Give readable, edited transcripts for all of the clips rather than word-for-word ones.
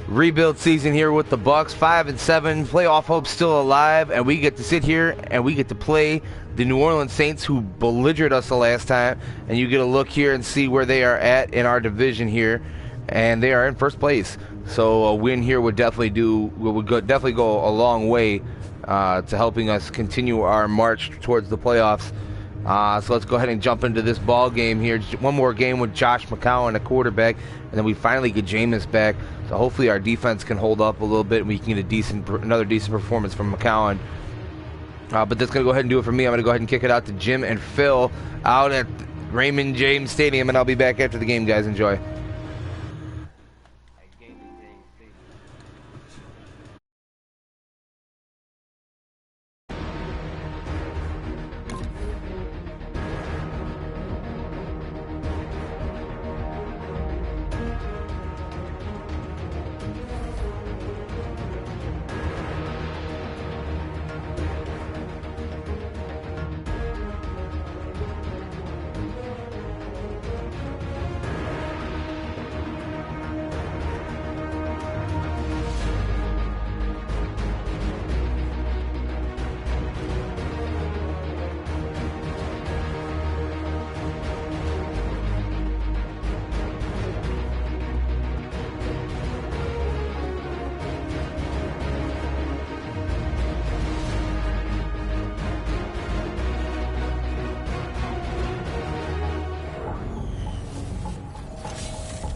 Rebuild season here with the Bucs, 5-7, playoff hope still alive, and we get to sit here and we get to play the New Orleans Saints, who belligered us the last time. And you get a look here and see where they are at in our division here, and they are in first place. So a win here would definitely definitely go a long way to helping us continue our march towards the playoffs. So let's go ahead and jump into this ball game here. Just one more game with Josh McCown, the quarterback, and then we finally get Jameis back. So hopefully our defense can hold up a little bit and we can get another decent performance from McCown. But that's going to go ahead and do it for me. I'm going to go ahead and kick it out to Jim and Phil out at Raymond James Stadium, and I'll be back after the game, guys. Enjoy.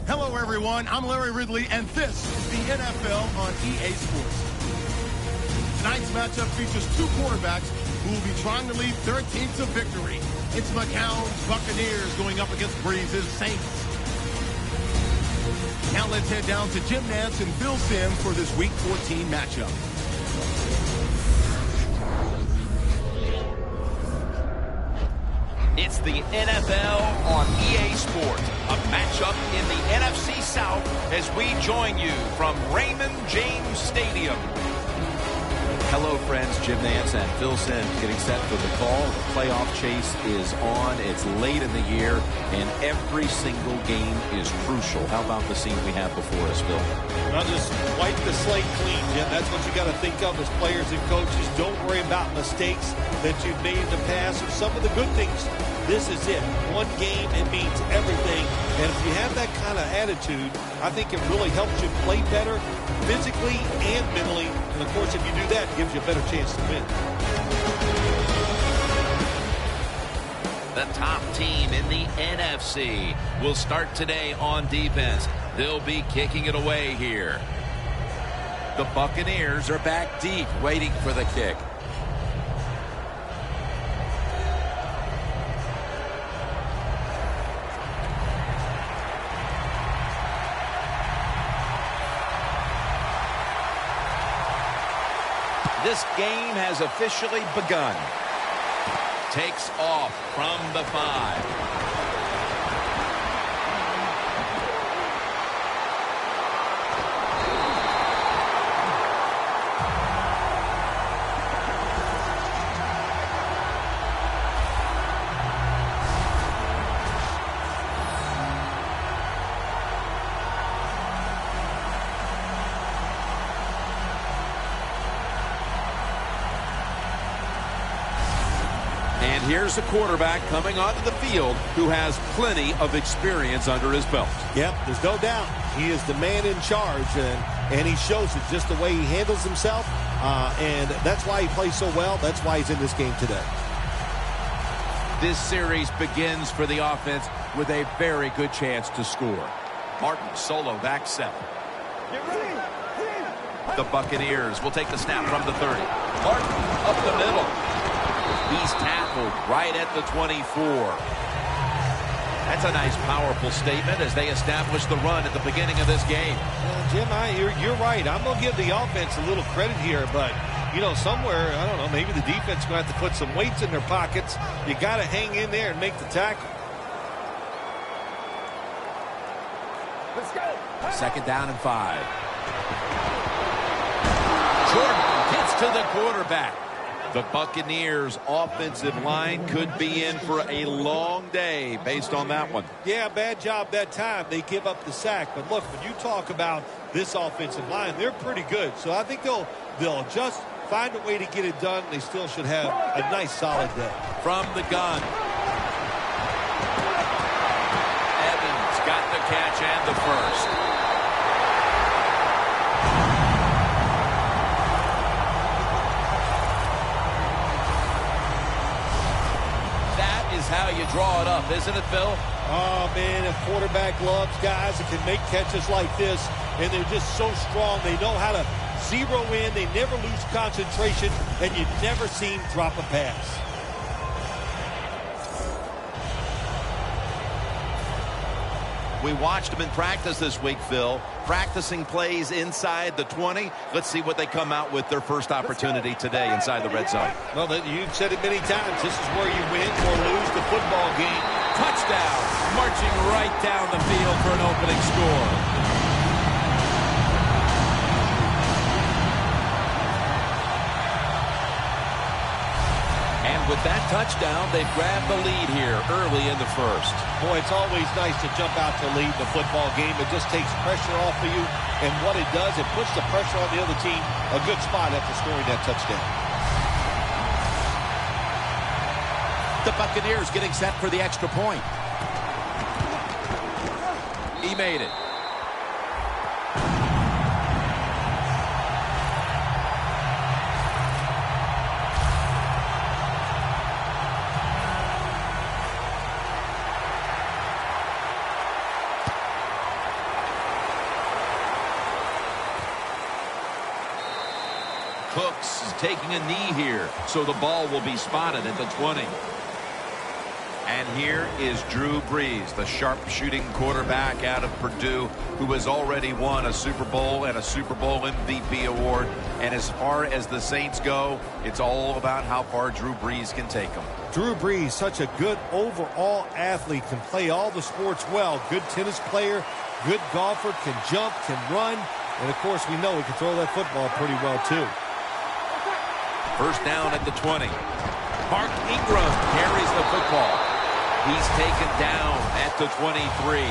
Hello, everyone. I'm Larry Ridley, and this is the NFL on EA Sports. Tonight's matchup features two quarterbacks who will be trying to lead their teams to victory. It's McCown's Buccaneers going up against Breeze's Saints. Now let's head down to Jim Nantz and Phil Simms for this Week 14 matchup. It's the NFL on EA Sports, a matchup in the NFC South as we join you from Raymond James Stadium. Hello, friends. Jim Nantz and Phil Simms getting set for the call. The playoff chase is on. It's late in the year, and every single game is crucial. How about the scene we have before us, Phil? Well, just wipe the slate clean, Jim. That's what you got to think of as players and coaches. Don't worry about mistakes that you've made in the past or some of the good things. This is it. One game, it means everything. And if you have that kind of attitude, I think it really helps you play better physically and mentally. And, of course, if you do that, it gives you a better chance to win. The top team in the NFC will start today on defense. They'll be kicking it away here. The Buccaneers are back deep, waiting for the kick. This game has officially begun. Takes off from the 5. And here's a quarterback coming onto the field who has plenty of experience under his belt. Yep, there's no doubt. He is the man in charge, and he shows it just the way he handles himself. And that's why he plays so well. That's why he's in this game today. This series begins for the offense with a very good chance to score. Martin solo back 7. The Buccaneers will take the snap from the 30. Martin up the middle. He's tackled right at the 24. That's a nice, powerful statement as they establish the run at the beginning of this game. Jim, you're right. I'm going to give the offense a little credit here, but, you know, somewhere, I don't know, maybe the defense is going to have to put some weights in their pockets. You got to hang in there and make the tackle. Let's go. 2nd down and 5. Jordan gets to the quarterback. The Buccaneers offensive line could be in for a long day based on that one. Yeah, bad job that time. They give up the sack. But look, when you talk about this offensive line, they're pretty good. So I think they'll just find a way to get it done. They still should have a nice, solid day. From the gun. Evans got the catch and the first. How you draw it up, isn't it, Phil? Oh, man, a quarterback loves guys that can make catches like this, and they're just so strong. They know how to zero in. They never lose concentration, and you never see him drop a pass. We watched them in practice this week, Phil, practicing plays inside the 20. Let's see what they come out with their first opportunity today inside the red zone. Well, you've said it many times. This is where you win or lose the football game. Touchdown, marching right down the field for an opening score. With that touchdown, they've grabbed the lead here early in the first. Boy, it's always nice to jump out to lead the football game. It just takes pressure off of you. And what it does, it puts the pressure on the other team. A good spot after scoring that touchdown. The Buccaneers getting set for the extra point. He made it. Bucs is taking a knee here, so the ball will be spotted at the 20. And here is Drew Brees, the sharpshooting quarterback out of Purdue, who has already won a Super Bowl and a Super Bowl MVP award. And as far as the Saints go, it's all about how far Drew Brees can take them. Drew Brees, such a good overall athlete, can play all the sports well. Good tennis player, good golfer, can jump, can run. And, of course, we know he can throw that football pretty well, too. First down at the 20. Mark Ingram carries the football. He's taken down at the 23.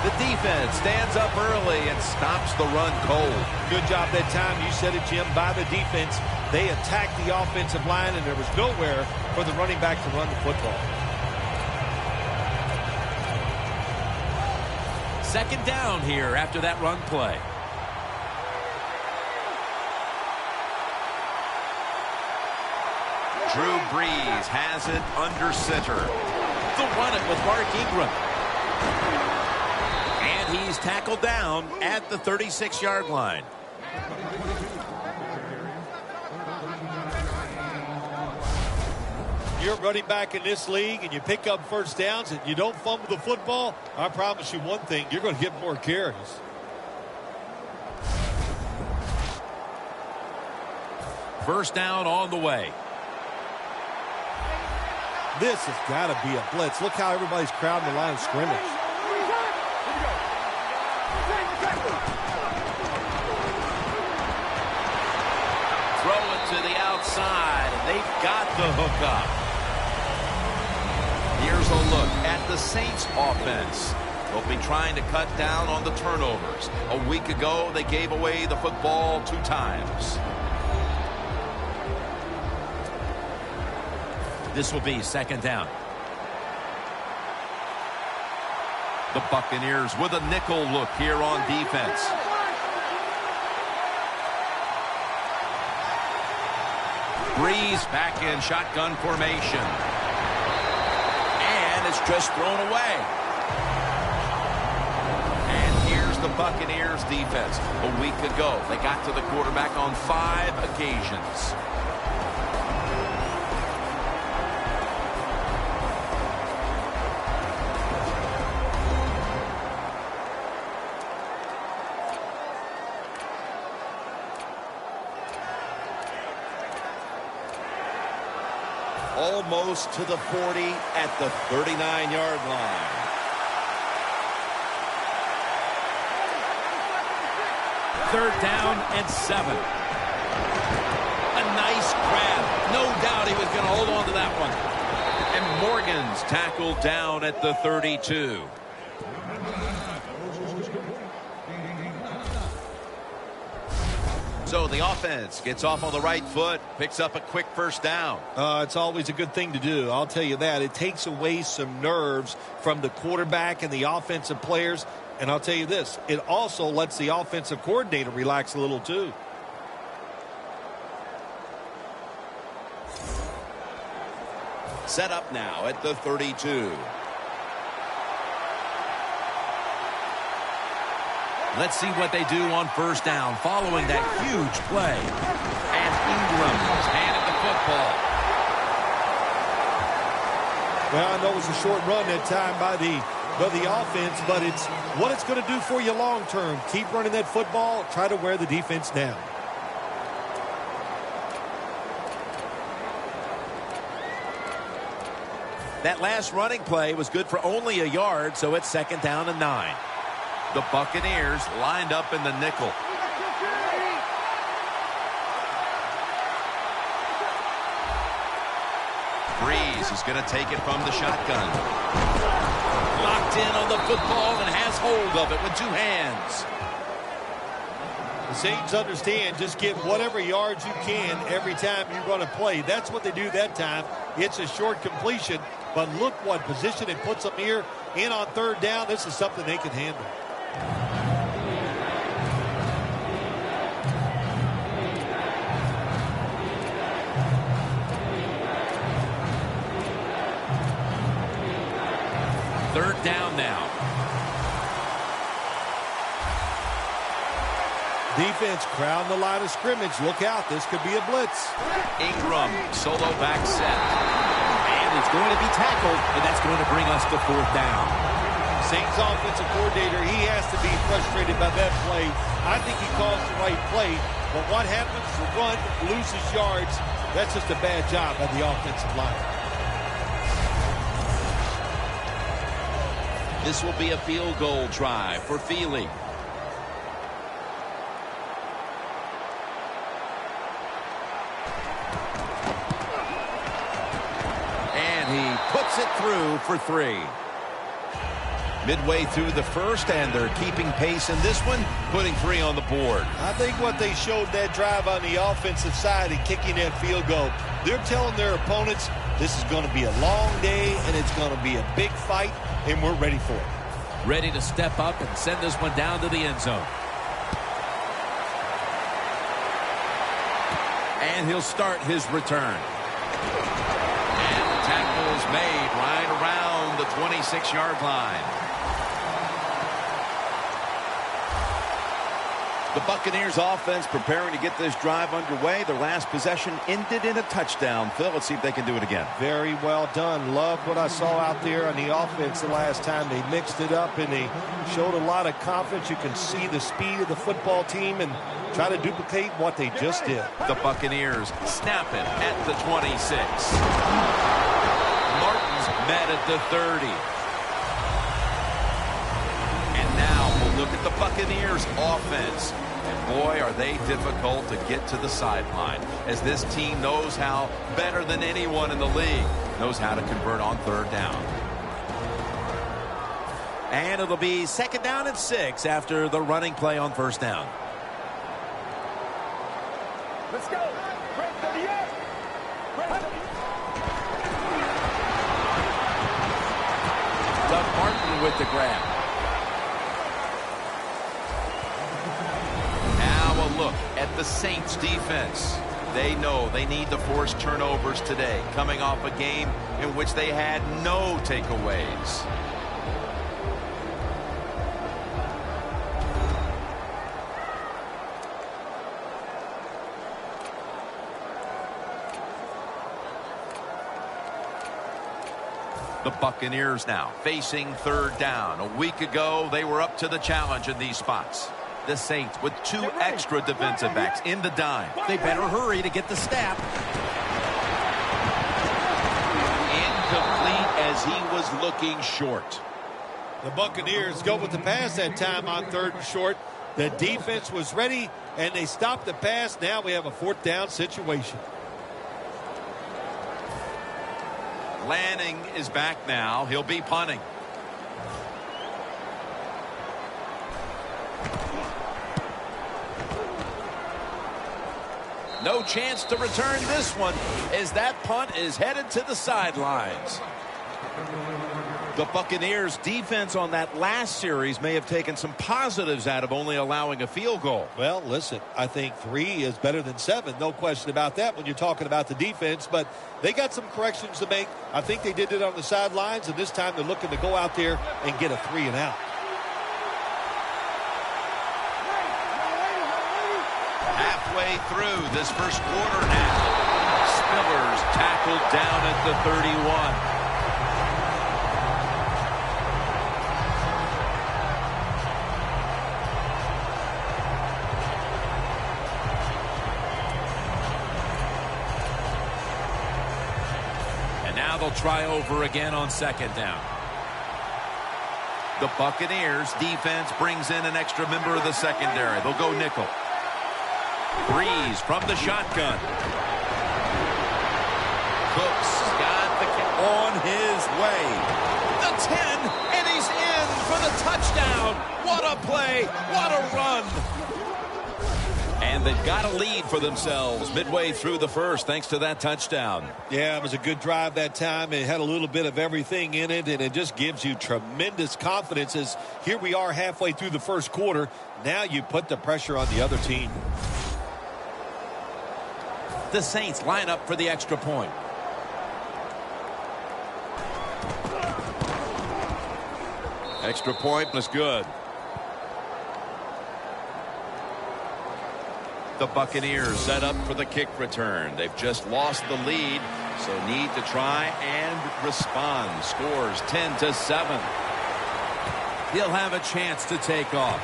The defense stands up early and stops the run cold. Good job that time. You said it, Jim, by the defense. They attacked the offensive line, and there was nowhere for the running back to run the football. Second down here after that run play. Drew Brees has it under center. They'll run it with Mark Ingram. And he's tackled down at the 36-yard line. You're running back in this league and you pick up first downs and you don't fumble the football, I promise you one thing, you're going to get more carries. First down on the way. This has got to be a blitz. Look how everybody's crowding the line of scrimmage. Throw it to the outside, and they've got the hook up. Here's a look at the Saints offense. They'll be trying to cut down on the turnovers. A week ago, they gave away the football 2 times. This will be second down. The Buccaneers with a nickel look here on defense. Brees back in shotgun formation. And it's just thrown away. And here's the Buccaneers defense. A week ago, they got to the quarterback on 5 occasions. Almost to the 40 at the 39-yard line. Third down and 7. A nice grab. No doubt he was going to hold on to that one. And Morgan's tackled down at the 32. So the offense gets off on the right foot, picks up a quick first down. It's always a good thing to do. I'll tell you that. It takes away some nerves from the quarterback and the offensive players. And I'll tell you this, it also lets the offensive coordinator relax a little too. Set up now at the 32. Let's see what they do on first down following that huge play. And Ingram's handed the football. Well, I know it was a short run that time by the offense, but it's what it's going to do for you long term. Keep running that football. Try to wear the defense down. That last running play was good for only a yard, so it's 2nd down and 9. The Buccaneers lined up in the nickel. Breeze is going to take it from the shotgun. Locked in on the football and has hold of it with 2 hands. The Saints understand, just get whatever yards you can every time you're going to play. That's what they do that time. It's a short completion, but look what position it puts them here in on 3rd down. This is something they can handle. Third down now. Defense crowd the line of scrimmage. Look out, this could be a blitz. Ingram solo back set. And it's going to be tackled, and that's going to bring us to 4th down. Saints offensive coordinator, he has to be frustrated by that play. I think he calls the right play, but what happens? The run loses yards. That's just a bad job by the offensive line. This will be a field goal try for Feely. And he puts it through for 3. Midway through the first, and they're keeping pace in this one, putting 3 on the board. I think what they showed that drive on the offensive side and kicking that field goal, they're telling their opponents this is going to be a long day and it's going to be a big fight, and we're ready for it. Ready to step up and send this one down to the end zone. And he'll start his return. And the tackle is made right around the 26-yard line. The Buccaneers offense preparing to get this drive underway. Their last possession ended in a touchdown. Phil, let's see if they can do it again. Very well done. Loved what I saw out there on the offense the last time. They mixed it up and they showed a lot of confidence. You can see the speed of the football team and try to duplicate what they just did. The Buccaneers snap it at the 26. Martin's met at the 30. And now we'll look at the Buccaneers offense. And boy, are they difficult to get to the sideline, as this team knows how, better than anyone in the league, knows how to convert on 3rd down. And it'll be 2nd down and 6 after the running play on 1st down. Let's go. Break to the end. Doug Martin with the grab. Now a look at the Saints defense. They know they need to force turnovers today, coming off a game in which they had no takeaways. The Buccaneers now facing 3rd down. A week ago, they were up to the challenge in these spots. The Saints with 2 extra defensive backs in the dime. They better hurry to get the snap. Incomplete as he was looking short. The Buccaneers go with the pass that time on 3rd and short. The defense was ready, and they stopped the pass. Now we have a 4th down situation. Lanning is back now. He'll be punting. No chance to return this one as that punt is headed to the sidelines. The Buccaneers defense on that last series may have taken some positives out of only allowing a field goal. Well, listen, I think 3 is better than 7. No question about that when you're talking about the defense. But they got some corrections to make. I think they did it on the sidelines, and this time they're looking to go out there and get a 3 and out. Halfway through this first quarter now. Spillers tackled down at the 31. They'll try over again on 2nd down. The Buccaneers defense brings in an extra member of the secondary. They'll go nickel. Breeze from the shotgun. Cooks got the on his way. The 10, and he's in for the touchdown. What a play. What a run. And they've got a lead for themselves midway through the first thanks to that touchdown. Yeah, it was a good drive that time. It had a little bit of everything in it, and it just gives you tremendous confidence as here we are halfway through the first quarter. Now you put the pressure on the other team. The Saints line up for the extra point. Extra point was good. The Buccaneers set up for the kick return. They've just lost the lead, so need to try and respond. Scores 10-7. He'll have a chance to take off.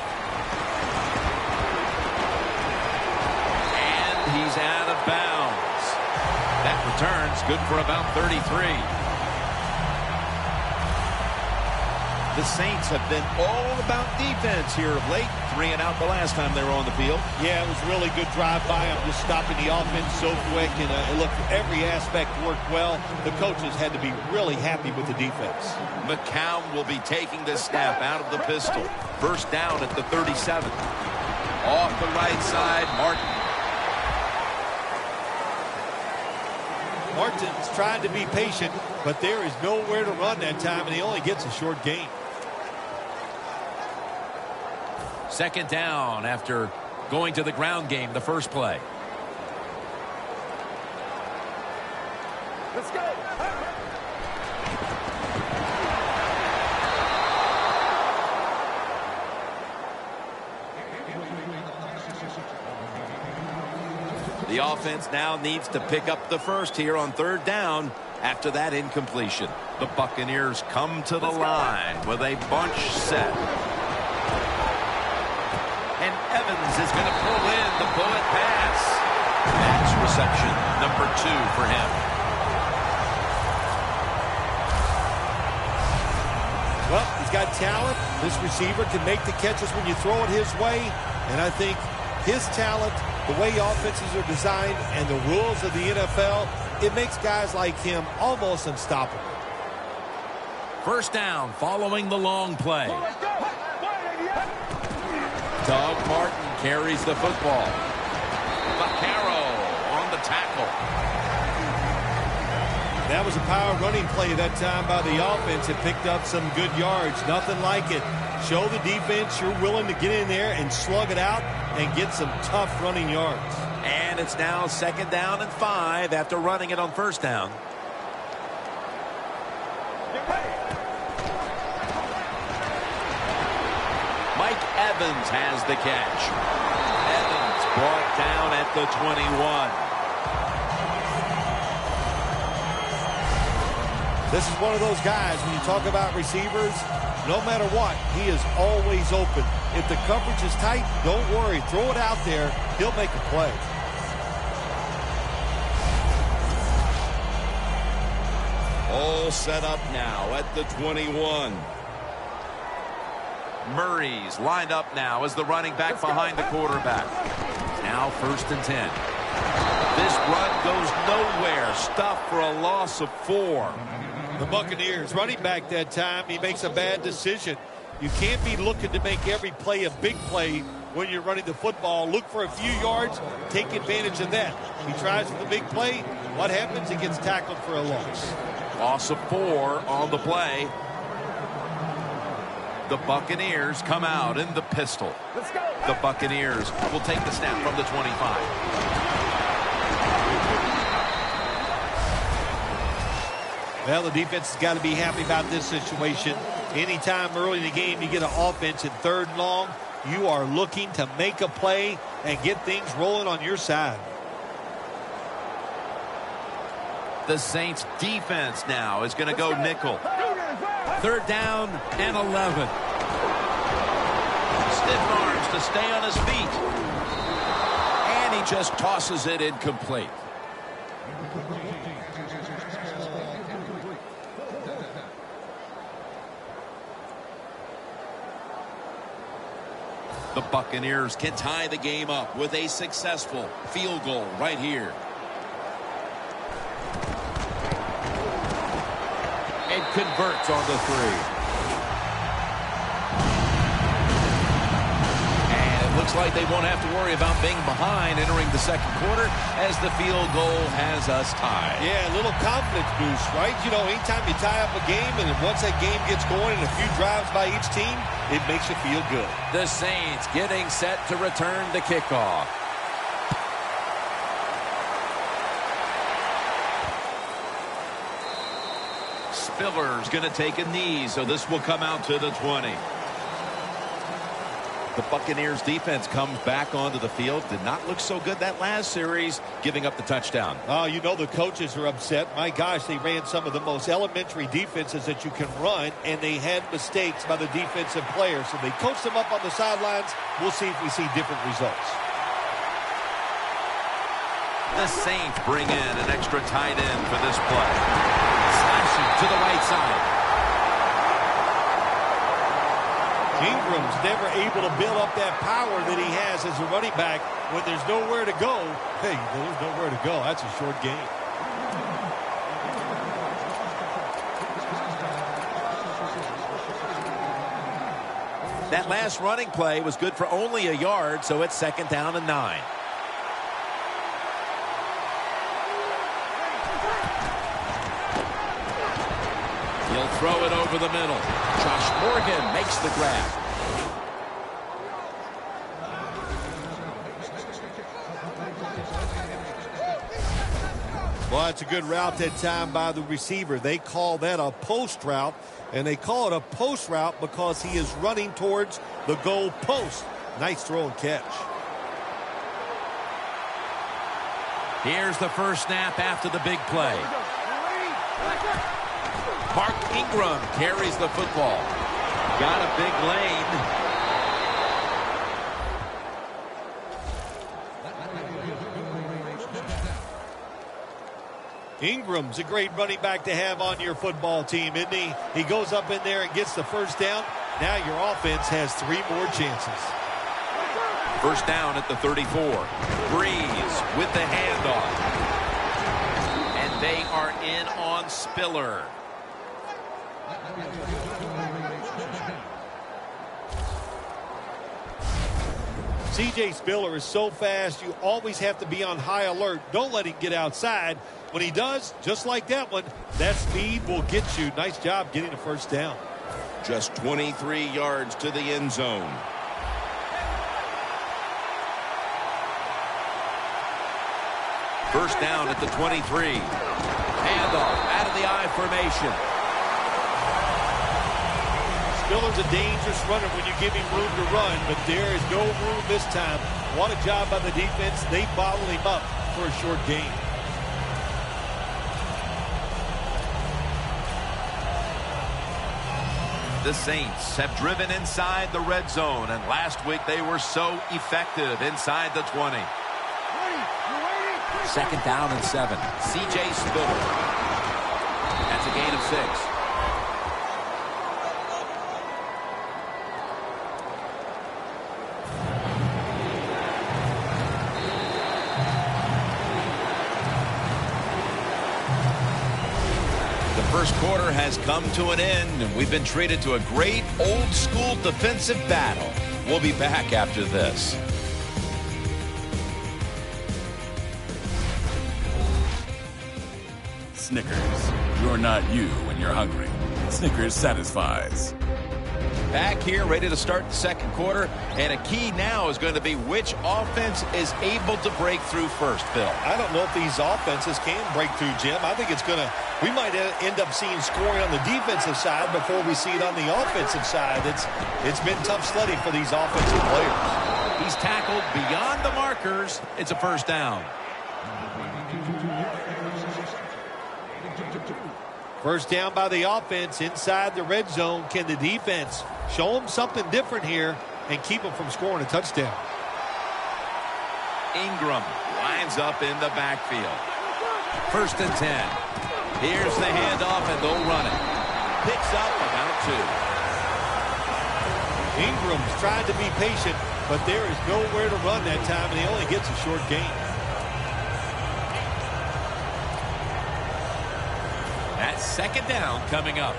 And he's out of bounds. That return's good for about 33. The Saints have been all about defense here of late. 3 and out the last time they were on the field. Yeah, it was a really good drive by them, just stopping the offense so quick. And look, every aspect worked well. The coaches had to be really happy with the defense. McCown will be taking this snap out of the pistol. First down at the 37. Off the right side, Martin. Martin's trying to be patient, but there is nowhere to run that time, and he only gets a short gain. 2nd down after going to the ground game the first play. Let's go. The offense now needs to pick up the first here on 3rd down after that incompletion. The Buccaneers come to the line with a bunch set. And Evans is going to pull in the bullet pass. That's reception number 2 for him. Well, he's got talent. This receiver can make the catches when you throw it his way. And I think his talent, the way offenses are designed, and the rules of the NFL, it makes guys like him almost unstoppable. First down following the long play. Doug Martin carries the football. Vaccaro on the tackle. That was a power running play that time by the offense. It picked up some good yards. Nothing like it. Show the defense you're willing to get in there and slug it out and get some tough running yards. And it's now 2nd down and 5 after running it on 1st down. Mike Evans has the catch. Evans brought down at the 21. This is one of those guys, when you talk about receivers, no matter what, he is always open. If the coverage is tight, don't worry. Throw it out there. He'll make a play. All set up now at the 21. Murray's lined up now as the running back behind the quarterback. Now 1st and 10. This run goes nowhere. Stuffed for a loss of 4. The Buccaneers running back that time, he makes a bad decision. You can't be looking to make every play a big play when you're running the football. Look for a few yards, take advantage of that. He tries for the big play. What happens? He gets tackled for a loss. Loss of 4 on the play. The Buccaneers come out in the pistol. Let's go. The Buccaneers will take the snap from the 25. Well, the defense has got to be happy about this situation. Anytime early in the game you get an offense in 3rd and long, you are looking to make a play and get things rolling on your side. The Saints defense now is going to go nickel. 3rd down and 11. Stiff arms to stay on his feet. And he just tosses it incomplete. The Buccaneers can tie the game up with a successful field goal right here. And converts on the 3. And it looks like they won't have to worry about being behind entering the 2nd quarter as the field goal has us tied. Yeah, a little confidence boost, right? You know, anytime you tie up a game and once that game gets going and a few drives by each team, it makes you feel good. The Saints getting set to return the kickoff. Spiller's going to take a knee, so this will come out to the 20. The Buccaneers defense comes back onto the field. Did not look so good that last series, giving up the touchdown. Oh, you know the coaches are upset. My gosh, they ran some of the most elementary defenses that you can run, and they had mistakes by the defensive players. So they coached them up on the sidelines. We'll see if we see different results. The Saints bring in an extra tight end for this play. Slashing to the right side. Ingram's never able to build up that power that he has as a running back. When there's nowhere to go, hey, there's nowhere to go. That's a short game. That last running play was good for only a yard, so it's 2nd down and 9. He'll throw it over the middle. Josh Morgan makes the grab. Well, it's a good route that time by the receiver. They call that a post route, and they call it a post route because he is running towards the goal post. Nice throw and catch. Here's the first snap after the big play. Mark Ingram carries the football. Got a big lane. Ingram's a great running back to have on your football team, isn't he? He goes up in there and gets the first down. Now your offense has 3 more chances. First down at the 34. Breeze with the handoff. And they are in on Spiller. C.J. Spiller is so fast, you always have to be on high alert. Don't let him get outside. When he does, just like that one, that speed will get you. Nice job getting the first down. Just 23 yards to the end zone. First down at the 23. Handoff out of the I formation. Spiller's a dangerous runner when you give him room to run, but there is no room this time. What a job by the defense. They bottled him up for a short gain. The Saints have driven inside the red zone, and last week they were so effective inside the 20. 2nd down and 7. C.J. Spiller. That's a gain of 6. first quarter has come to an end, and we've been treated to a great old-school defensive battle. We'll be back after this. Snickers, you're not you when you're hungry. Snickers satisfies. Back here, ready to start the second quarter, and a key now is going to be which offense is able to break through first, Phil. I don't know if these offenses can break through, Jim. I think we might end up seeing scoring on the defensive side before we see it on the offensive side. It's been tough sledding for these offensive players. He's tackled beyond the markers. It's a first down. First down by the offense inside the red zone. Can the defense show them something different here and keep them from scoring a touchdown? Ingram lines up in the backfield. First and 10. Here's the handoff, and they'll run it. Picks up about 2. Ingram's tried to be patient, but there is nowhere to run that time, and he only gets a short gain. That's second down coming up.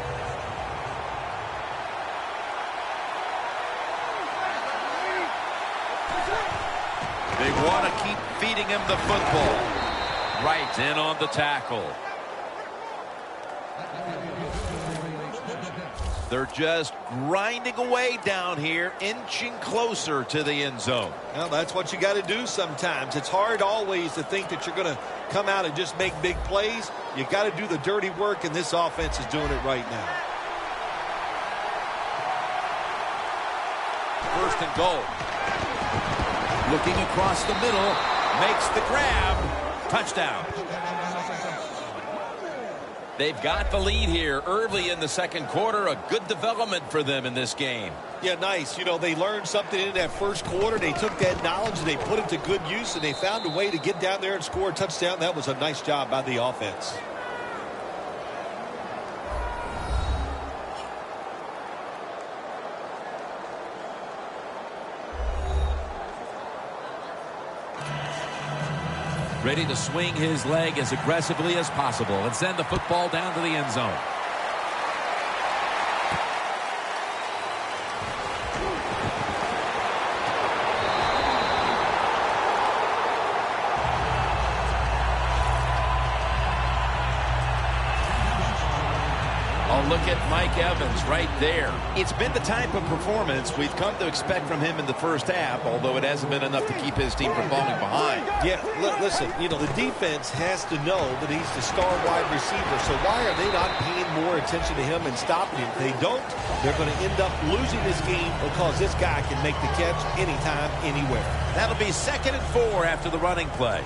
They want to keep feeding him the football. Right in on the tackle. They're just grinding away down here, inching closer to the end zone. Well, that's what you got to do sometimes. It's hard always to think that you're going to come out and just make big plays. You got to do the dirty work, and this offense is doing it right now. First and goal. Looking across the middle, makes the grab. Touchdown. They've got the lead here early in the second quarter. A good development for them in this game. Yeah, nice. You know, they learned something in that first quarter. They took that knowledge and they put it to good use, and they found a way to get down there and score a touchdown. That was a nice job by the offense. Ready to swing his leg as aggressively as possible and send the football down to the end zone. Look at Mike Evans right there. It's been the type of performance we've come to expect from him in the first half, although it hasn't been enough to keep his team from falling behind. Yeah, listen, you know, the defense has to know that he's the star wide receiver, so why are they not paying more attention to him and stopping him? If they don't, they're going to end up losing this game because this guy can make the catch anytime, anywhere. That'll be 2nd and 4 after the running play.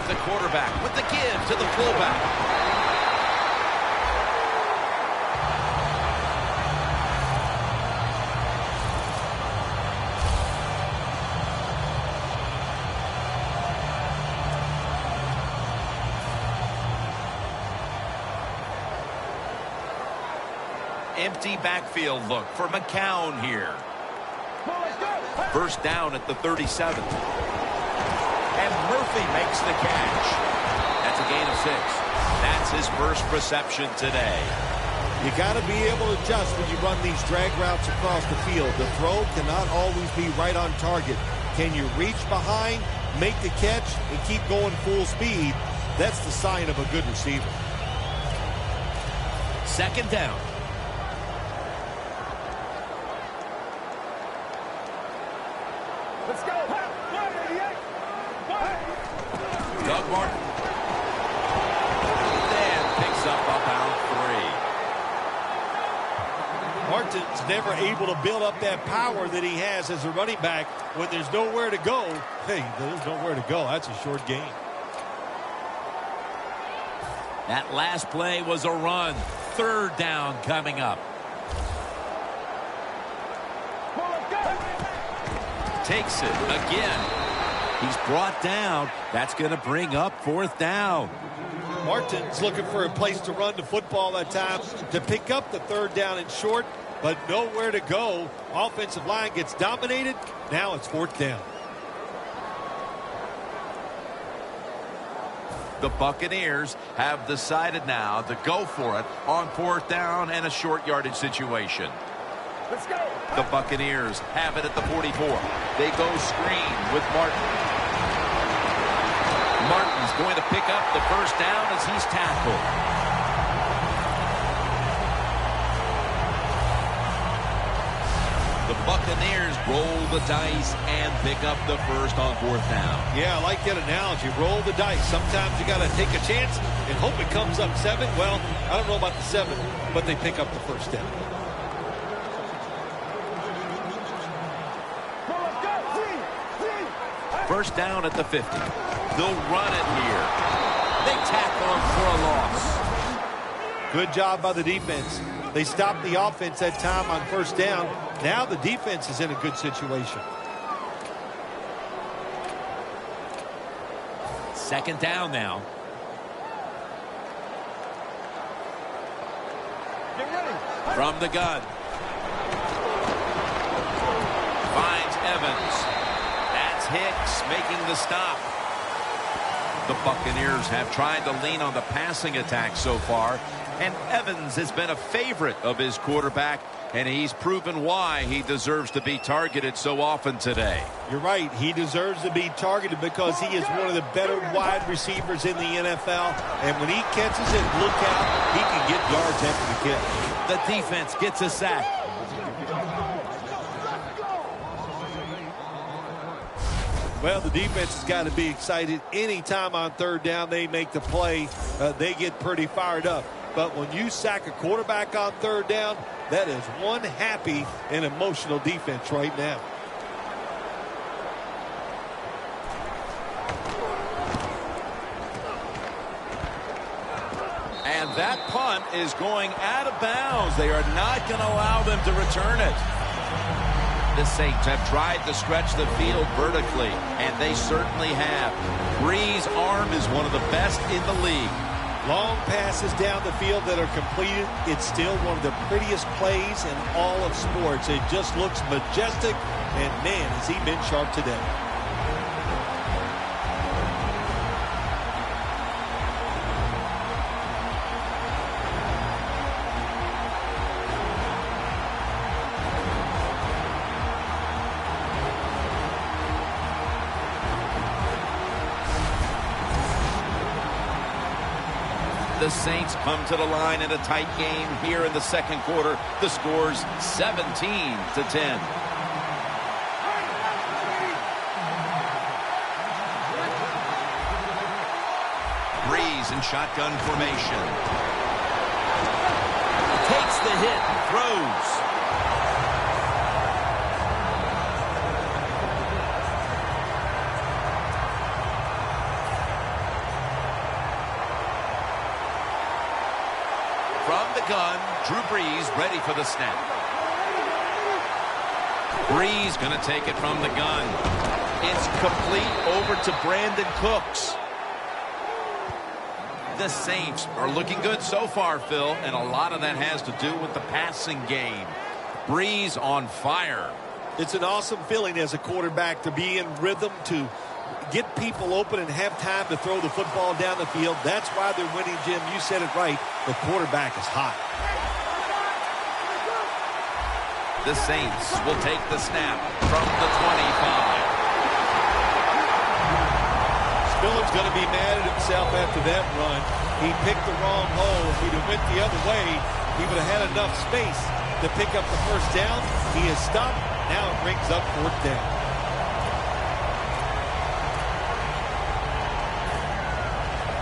The quarterback with the give to the fullback. Empty backfield look for McCown here. First down at the 37. And Murphy makes the catch. That's a gain of 6. That's his first reception today. You got to be able to adjust when you run these drag routes across the field. The throw cannot always be right on target. Can you reach behind, make the catch, and keep going full speed? That's the sign of a good receiver. Second down. Let's go. Doug Martin. And picks up about 3. Martin's never able to build up that power that he has as a running back. When there's nowhere to go, hey, there's nowhere to go. That's a short game. That last play was a run. Third down coming up. Takes it again. He's brought down. That's going to bring up 4th down. Martin's looking for a place to run the football that time to pick up the 3rd down and short, but nowhere to go. Offensive line gets dominated. Now it's 4th down. The Buccaneers have decided now to go for it on 4th down and a short yardage situation. Let's go. The Buccaneers have it at the 44. They go screen with Martin. Martin's going to pick up the first down as he's tackled. The Buccaneers roll the dice and pick up the first on 4th down. Yeah, I like that analogy. Roll the dice. Sometimes you got to take a chance and hope it comes up 7. Well, I don't know about the 7, but they pick up the first down. First down at the 50. They'll run it here. They tackle him for a loss. Good job by the defense. They stopped the offense that time on first down. Now the defense is in a good situation. Second down now. Get ready. From the gun. Finds Evans. That's Hicks making the stop. The Buccaneers have tried to lean on the passing attack so far, and Evans has been a favorite of his quarterback, and he's proven why he deserves to be targeted so often today. You're right. He deserves to be targeted because he is one of the better wide receivers in the NFL, and when he catches it, look out, he can get yards after the catch. The defense gets a sack. Well, the defense has got to be excited. Anytime on third down they make the play, they get pretty fired up. But when you sack a quarterback on third down, that is one happy and emotional defense right now. And that punt is going out of bounds. They are not going to allow them to return it. The Saints have tried to stretch the field vertically, and they certainly have. Brees' arm is one of the best in the league. Long passes down the field that are completed. It's still one of the prettiest plays in all of sports. It just looks majestic, and man, has he been sharp today. The Saints come to the line in a tight game here in the second quarter. The score's 17-10. Brees in shotgun formation. Takes the hit and throws. From the gun, Drew Brees ready for the snap. Brees going to take it from the gun. It's complete over to Brandon Cooks. The Saints are looking good so far, Phil, and a lot of that has to do with the passing game. Brees on fire. It's an awesome feeling as a quarterback to be in rhythm, to get people open and have time to throw the football down the field. That's why they're winning, Jim. You said it right. The quarterback is hot. The Saints will take the snap from the 25. Spiller's going to be mad at himself after that run. He picked the wrong hole. If he'd have went the other way, he would have had enough space to pick up the first down. He is stopped. Now it brings up 4th down.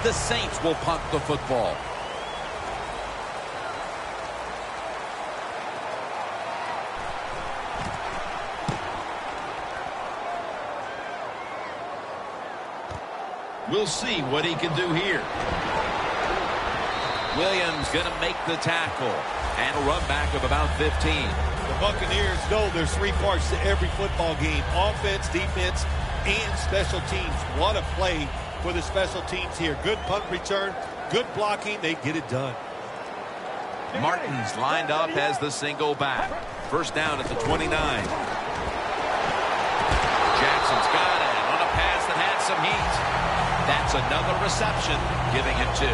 The Saints will punt the football. We'll see what he can do here. Williams going to make the tackle. And a run back of about 15. The Buccaneers know there's 3 parts to every football game: offense, defense, and special teams. What a play for the special teams here. Good punt return, good blocking. They get it done. Martin's lined up as the single back. First down at the 29. Jackson's got it on a pass that had some heat. That's another reception, giving him 2.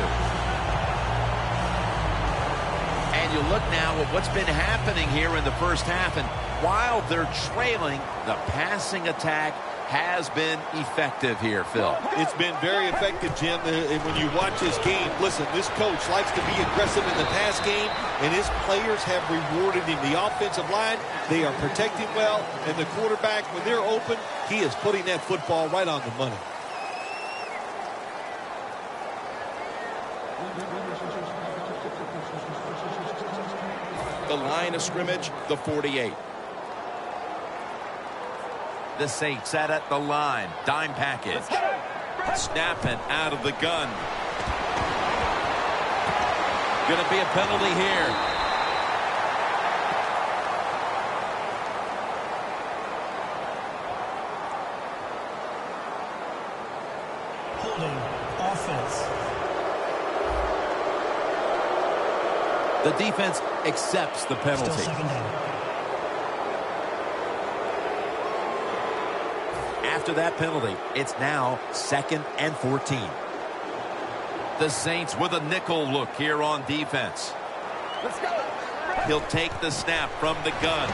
And you look now at what's been happening here in the first half, and while they're trailing, the passing attack has been effective here, Phil. It's been very effective, Jim. And when you watch this game, listen, this coach likes to be aggressive in the pass game, and his players have rewarded him. The offensive line, they are protecting well, and the quarterback, when they're open, he is putting that football right on the money. The line of scrimmage, the 48. The Saints set at the line. Dime package. Snapping out of the gun. Going to be a penalty here. Holding offense. The defense accepts the penalty. Still second down. After that penalty, it's now 2nd and 14. The Saints with a nickel look here on defense. Let's go. He'll take the snap from the gun.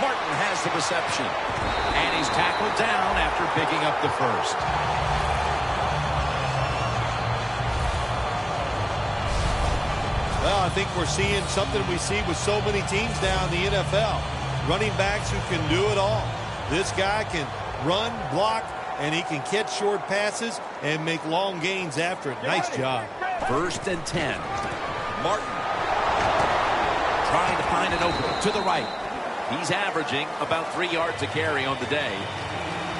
Martin has the reception. And he's tackled down after picking up the first. Well, I think we're seeing something we see with so many teams now in the NFL. Running backs who can do it all. This guy can run, block, and he can catch short passes and make long gains after it. Nice job. 1st and 10. Martin trying to find an opening to the right. He's averaging about 3 yards a carry on the day.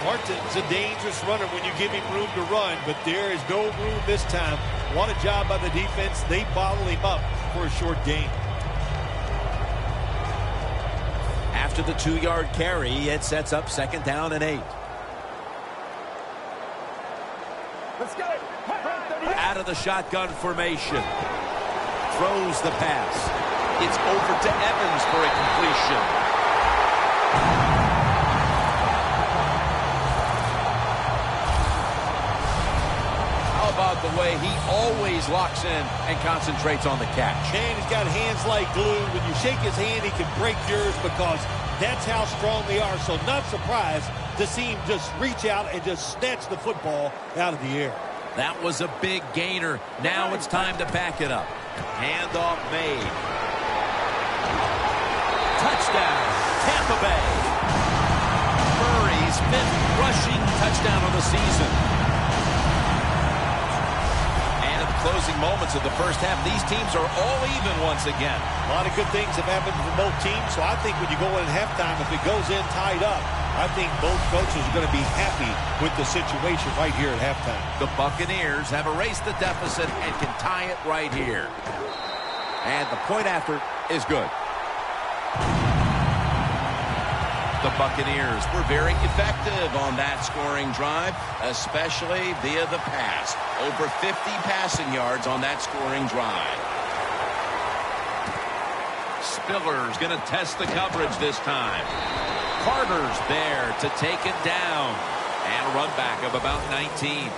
Martin's a dangerous runner when you give him room to run, but there is no room this time. What a job by the defense. They bottle him up for a short gain. After the 2-yard carry, it sets up 2nd down and 8. Let's go. Out of the shotgun formation. Throws the pass. It's over to Evans for a completion. How about the way he always locks in and concentrates on the catch? And he's got hands like glue. When you shake his hand, he can break yours because that's how strong they are. So not surprised to see him just reach out and just snatch the football out of the air. That was a big gainer. Now it's time to back it up. Handoff made. Touchdown, Tampa Bay. Murray's 5th rushing touchdown of the season. And in the closing moments of the first half, these teams are all even once again. A lot of good things have happened for both teams, so I think when you go in at halftime, if it goes in tied up, I think both coaches are going to be happy with the situation right here at halftime. The Buccaneers have erased the deficit and can tie it right here. And the point after is good. The Buccaneers were very effective on that scoring drive, especially via the pass. Over 50 passing yards on that scoring drive. Spiller's going to test the coverage this time. Carter's there to take it down. And a run back of about 19.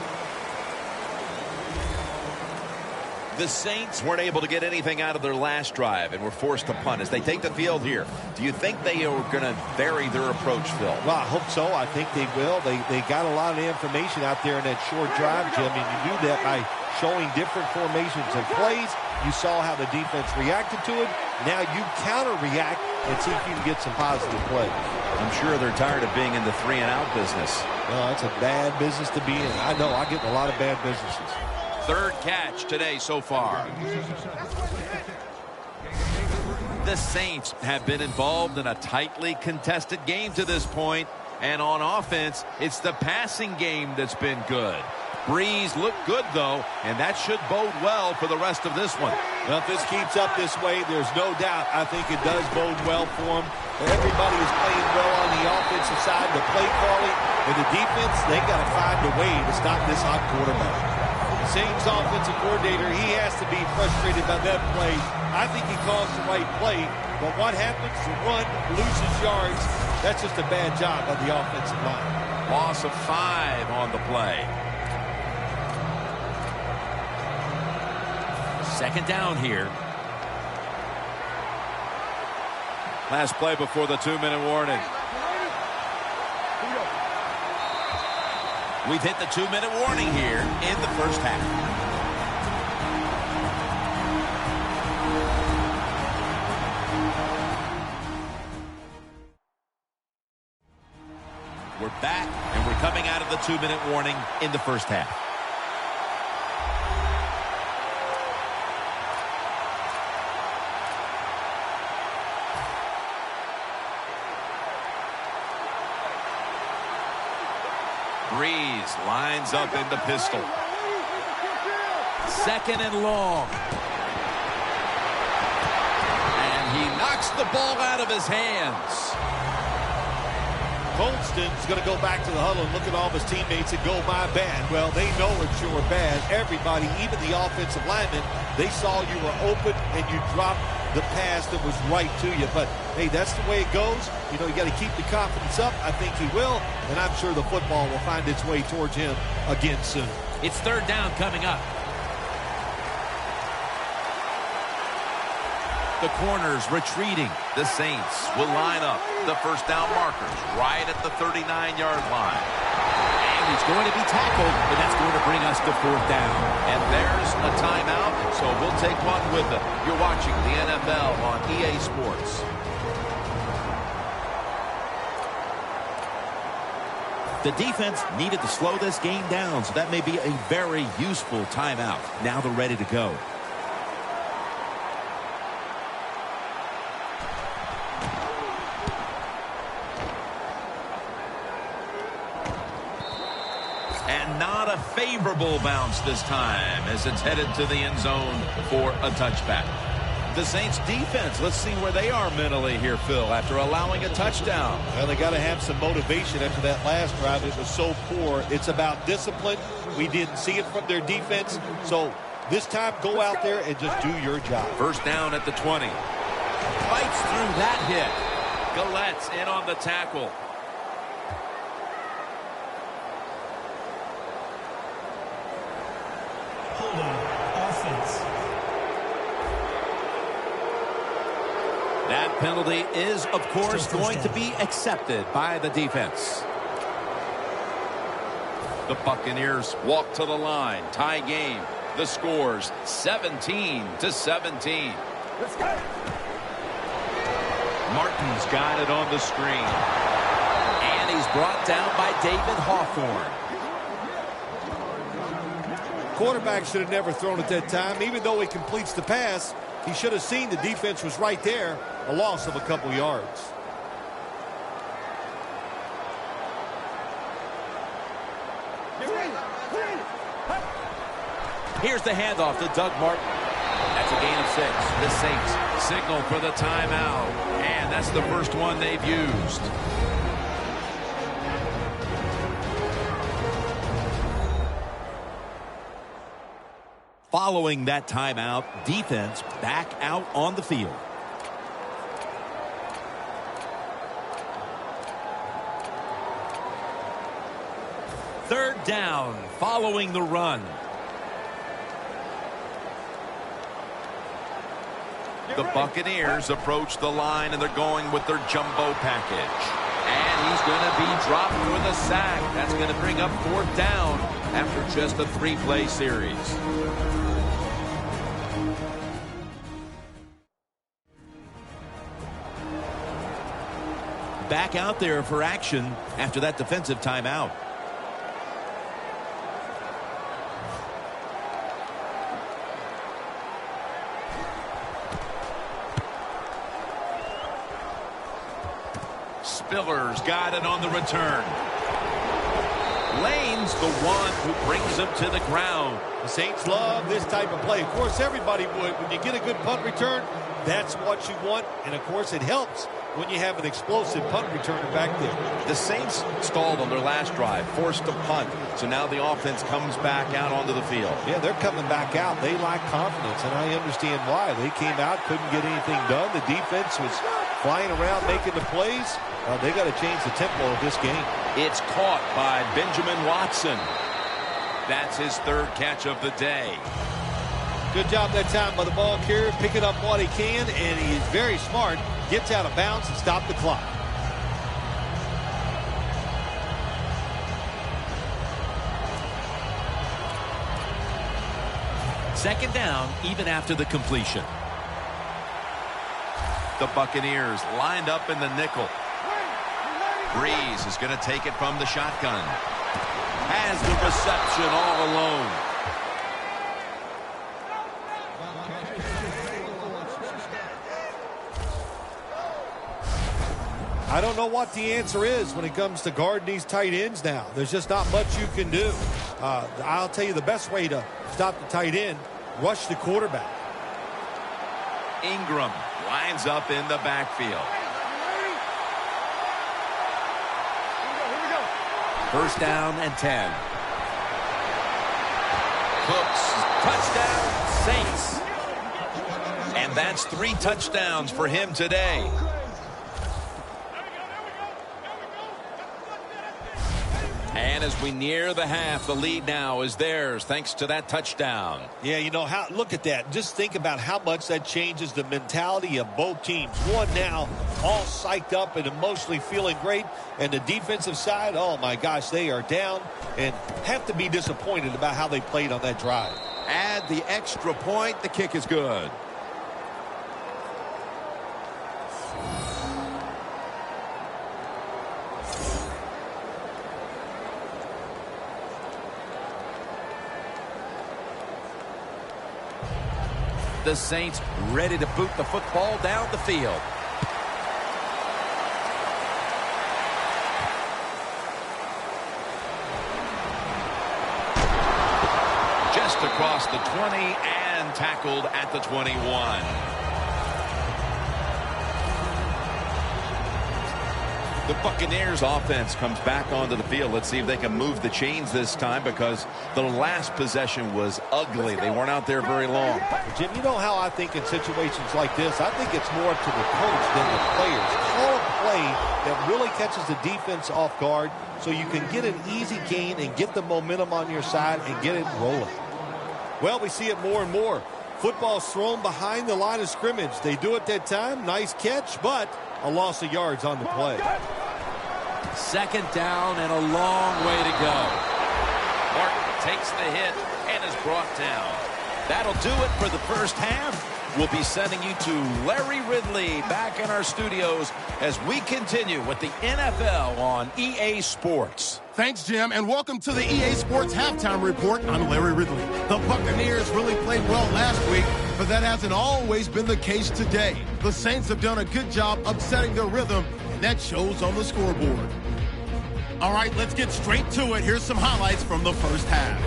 The Saints weren't able to get anything out of their last drive and were forced to punt as they take the field here. Do you think they are going to vary their approach, Phil? Well, I hope so. I think they will. They got a lot of information out there in that short drive, Jim, and you do that by showing different formations and plays. You saw how the defense reacted to it. Now you counter-react and see if you can get some positive plays. I'm sure they're tired of being in the 3-and-out business. Well, that's a bad business to be in. I know. I get in a lot of bad businesses. 3rd catch today so far. The Saints have been involved in a tightly contested game to this point, and on offense, it's the passing game that's been good. Breeze looked good, though, and that should bode well for the rest of this one. Well, if this keeps up this way, there's no doubt I think it does bode well for them. Everybody is playing well on the offensive side, the play calling, and the defense, they got to find a way to stop this hot quarterback. Saints offensive coordinator, he has to be frustrated by that play. I think he calls the right play, but what happens? The run loses yards. That's just a bad job by the offensive line. Loss of 5 on the play. Second down here. Last play before the 2-minute warning. We've hit the 2-minute warning here in the first half. We're back, and we're coming out of the 2-minute warning in the first half. Breeze lines up in the pistol. Second and long. And he knocks the ball out of his hands. Colston's going to go back to the huddle and look at all of his teammates and go, my bad. Well, they know it's your bad. Everybody, even the offensive linemen, they saw you were open and you dropped the pass that was right to you. But, hey, that's the way it goes. You know, you got to keep the confidence up. I think he will, and I'm sure the football will find its way towards him again soon. It's third down coming up. The corners retreating. The Saints will line up the first down markers right at the 39-yard line. And he's going to be tackled, but that's going to bring us to fourth down. And there's a timeout, so we'll take one with it. You're watching the NFL on EA Sports. The defense needed to slow this game down, so that may be a very useful timeout. Now they're ready to go. And not a favorable bounce this time as it's headed to the end zone for a touchback. The Saints defense, let's see where they are mentally here, Phil, after allowing a touchdown. Well, they got to have some motivation after that last drive. It was so poor. It's about discipline. We didn't see it from their defense. So this time, go out there and just do your job. First down at the 20. Fights through that hit. Gallette's in on the tackle. Offense. That penalty is, of course, going to be accepted by the defense. The Buccaneers walk to the line. Tie game. The score's 17-17. Let's go. Martin's got it on the screen. And he's brought down by David Hawthorne. Quarterback should have never thrown it that time. Even though he completes the pass, he should have seen the defense was right there. A loss of a couple yards. Here's the handoff to Doug Martin. That's a gain of 6. The Saints signal for the timeout. And that's the first one they've used. Following that timeout, defense back out on the field. Third down following the run. The Buccaneers approach the line, and they're going with their jumbo package. And he's going to be dropped for the sack. That's going to bring up fourth down after just a 3-play series. Back out there for action after that defensive timeout. Spiller's got it on the return. Lane's the one who brings him to the ground. The Saints love this type of play. Of course, everybody would. When you get a good punt return, that's what you want. And, of course, it helps when you have an explosive punt returner back there. The Saints stalled on their last drive, forced to punt. So now the offense comes back out onto the field. Yeah, they're coming back out. They lack confidence, and I understand why. They came out, couldn't get anything done. The defense was flying around making the plays. They got to change the tempo of this game. It's caught by Benjamin Watson. That's his third catch of the day. Good job that time by the ball carrier, picking up what he can, and he is very smart. Gets out of bounds and stopped the clock. Second down, even after the completion. The Buccaneers lined up in the nickel. Breeze is going to take it from the shotgun. Has the reception all alone. I don't know what the answer is when it comes to guarding these tight ends now. There's just not much you can do. I'll tell you the best way to stop the tight end, rush the quarterback. Ingram lines up in the backfield. First down and 10. Cooks, touchdown, Saints. And that's 3 touchdowns for him today. And as we near the half, the lead now is theirs thanks to that touchdown. Yeah, you know, look at that. Just think about how much that changes the mentality of both teams. One now all psyched up and emotionally feeling great. And the defensive side, oh my gosh, they are down and have to be disappointed about how they played on that drive. Add the extra point. The kick is good. The Saints ready to boot the football down the field. Just across the 20 and tackled at the 21. The Buccaneers offense comes back onto the field. Let's see if they can move the chains this time, because the last possession was ugly. They weren't out there very long. Jim, you know how I think in situations like this, I think it's more up to the coach than the players. Call a play that really catches the defense off guard so you can get an easy gain and get the momentum on your side and get it rolling. Well, we see it more and more. Football's thrown behind the line of scrimmage. They do it that time. Nice catch, but a loss of yards on the play. Second down and a long way to go. Martin takes the hit and is brought down. That'll do it for the first half. We'll be sending you to Larry Ridley back in our studios as we continue with the NFL on EA Sports. Thanks, Jim, and welcome to the EA Sports Halftime Report. I'm Larry Ridley. The Buccaneers really played well last week, but that hasn't always been the case today. The Saints have done a good job upsetting their rhythm, and that shows on the scoreboard. All right, let's get straight to it. Here's some highlights from the first half.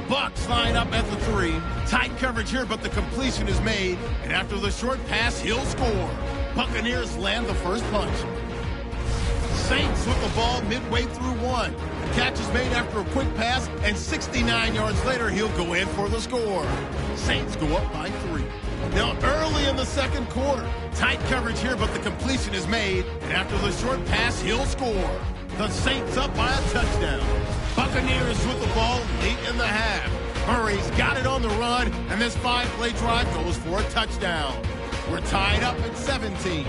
Bucs line up at the 3. Tight coverage here, but the completion is made, and after the short pass, he'll score. Buccaneers land the first punch. Saints with the ball midway through 1. The catch is made after a quick pass, and 69 yards later, he'll go in for the score. Saints go up by 3. Now, early in the second quarter, tight coverage here, but the completion is made, and after the short pass, he'll score. The Saints up by a touchdown. Buccaneers with the ball late in the half. Murray's got it on the run, and this 5-play drive goes for a touchdown. We're tied up at 17.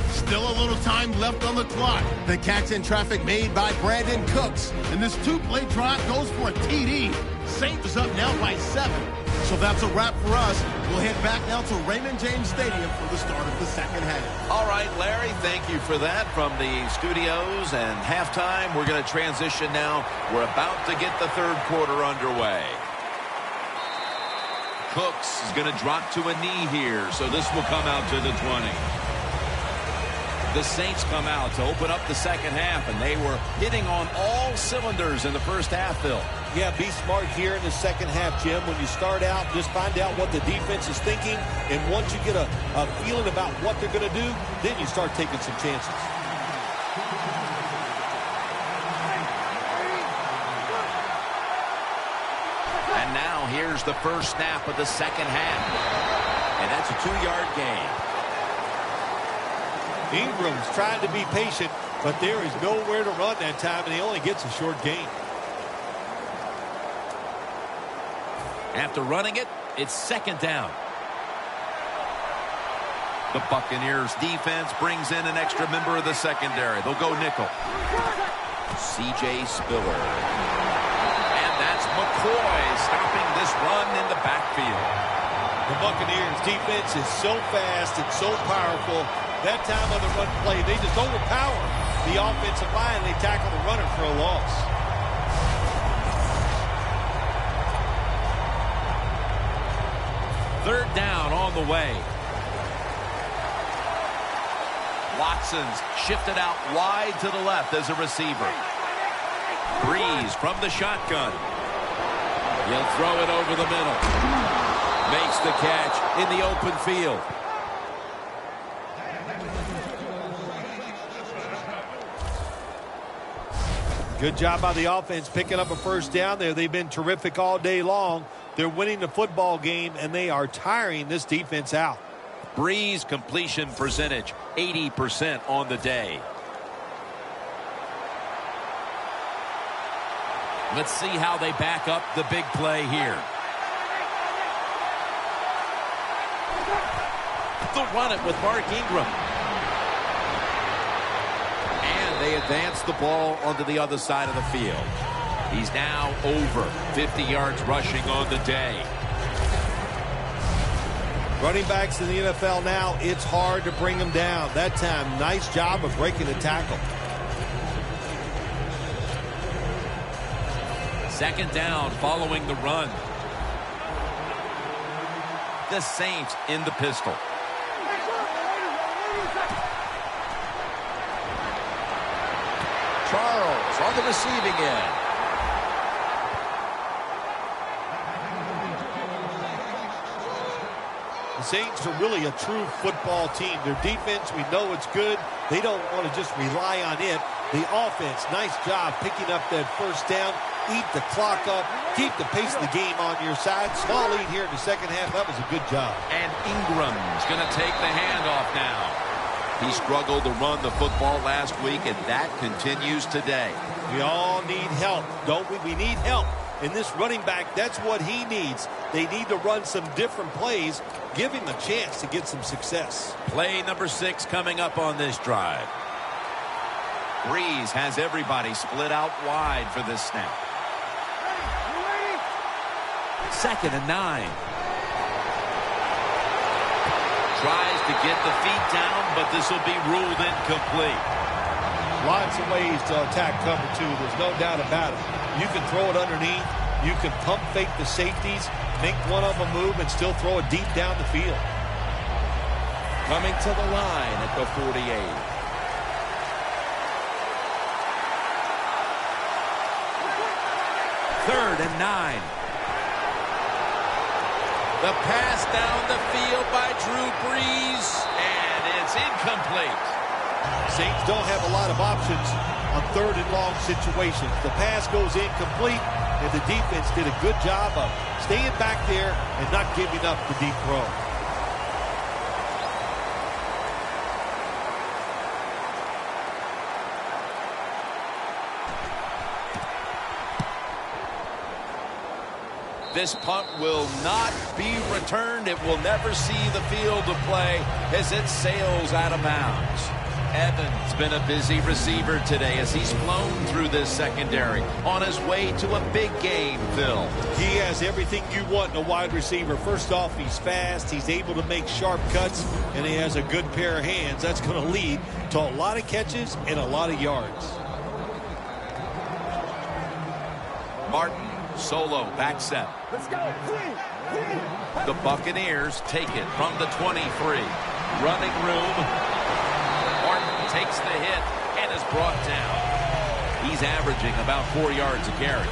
Still a little time left on the clock. The catch in traffic made by Brandon Cooks. And this 2-play drive goes for a TD. Saints is up now by 7. So that's a wrap for us. We'll head back now to Raymond James Stadium for the start of the second half. All right, Larry, thank you for that from the studios. And halftime, we're going to transition now. We're about to get the third quarter underway. Cooks is going to drop to a knee here, so this will come out to the 20. The Saints come out to open up the second half, and they were hitting on all cylinders in the first half, Phil. Yeah, be smart here in the second half, Jim. When you start out, just find out what the defense is thinking, and once you get a feeling about what they're going to do, then you start taking some chances. And now here's the first snap of the second half. And that's a 2-yard gain. Ingram's trying to be patient, But there is nowhere to run that time, and he only gets a short gain. After running it, it's second down. The Buccaneers defense brings in an extra member of the secondary. They'll go nickel. C.J. Spiller. And that's McCoy stopping this run in the backfield. The Buccaneers defense is so fast and so powerful. That time on the run play, they just overpower the offensive line. They tackle the runner for a loss. Third down on the way. Watson's shifted out wide to the left as a receiver. Breeze from the shotgun. He'll throw it over the middle. Makes the catch in the open field. Good job by the offense picking up a first down there. They've been terrific all day long. They're winning the football game, and they are tiring this defense out. Breeze completion percentage, 80% on the day. Let's see how they back up the big play here. They'll run it with Mark Ingram. And they advance the ball onto the other side of the field. He's now over 50 yards rushing on the day. Running backs in the NFL now, it's hard to bring them down. That time, nice job of breaking the tackle. Second down following the run. The Saints in the pistol. Charles on the receiving end. The Saints are really a true football team. Their defense, we know it's good. They don't want to just rely on it. The offense, nice job picking up that first down. Eat the clock up. Keep the pace of the game on your side. Small lead here in the second half. That was a good job. And Ingram's going to take the handoff now. He struggled to run the football last week, and that continues today. We all need help, don't we? We need help. And this running back, that's what he needs. They need to run some different plays. Give him a chance to get some success. Play number 6 coming up on this drive. Breeze has everybody split out wide for this snap. Second and 9. Tries to get the feet down, but this will be ruled incomplete. Lots of ways to attack cover 2. There's no doubt about it. You can throw it underneath. You can pump fake the safeties, make one of them move, and still throw it deep down the field. Coming to the line at the 48. Third and 9. The pass down the field by Drew Brees, and it's incomplete. Saints don't have a lot of options on third and long situations. The pass goes incomplete, and the defense did a good job of staying back there and not giving up the deep throw. This punt will not be returned. It will never see the field of play as it sails out of bounds. Evans been a busy receiver today as he's flown through this secondary on his way to a big game, Phil. He has everything you want in a wide receiver. First off, he's fast. He's able to make sharp cuts, and he has a good pair of hands. That's going to lead to a lot of catches and a lot of yards. Martin, solo, back set. Let's go. The Buccaneers take it from the 23. Running room. Martin takes the hit and is brought down. He's averaging about 4 yards a carry.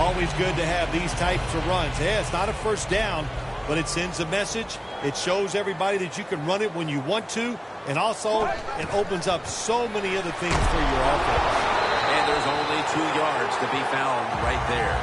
Always good to have these types of runs. Yeah, it's not a first down, but it sends a message. It shows everybody that you can run it when you want to, and also it opens up so many other things for your offense. And there's only 2 yards to be found right there.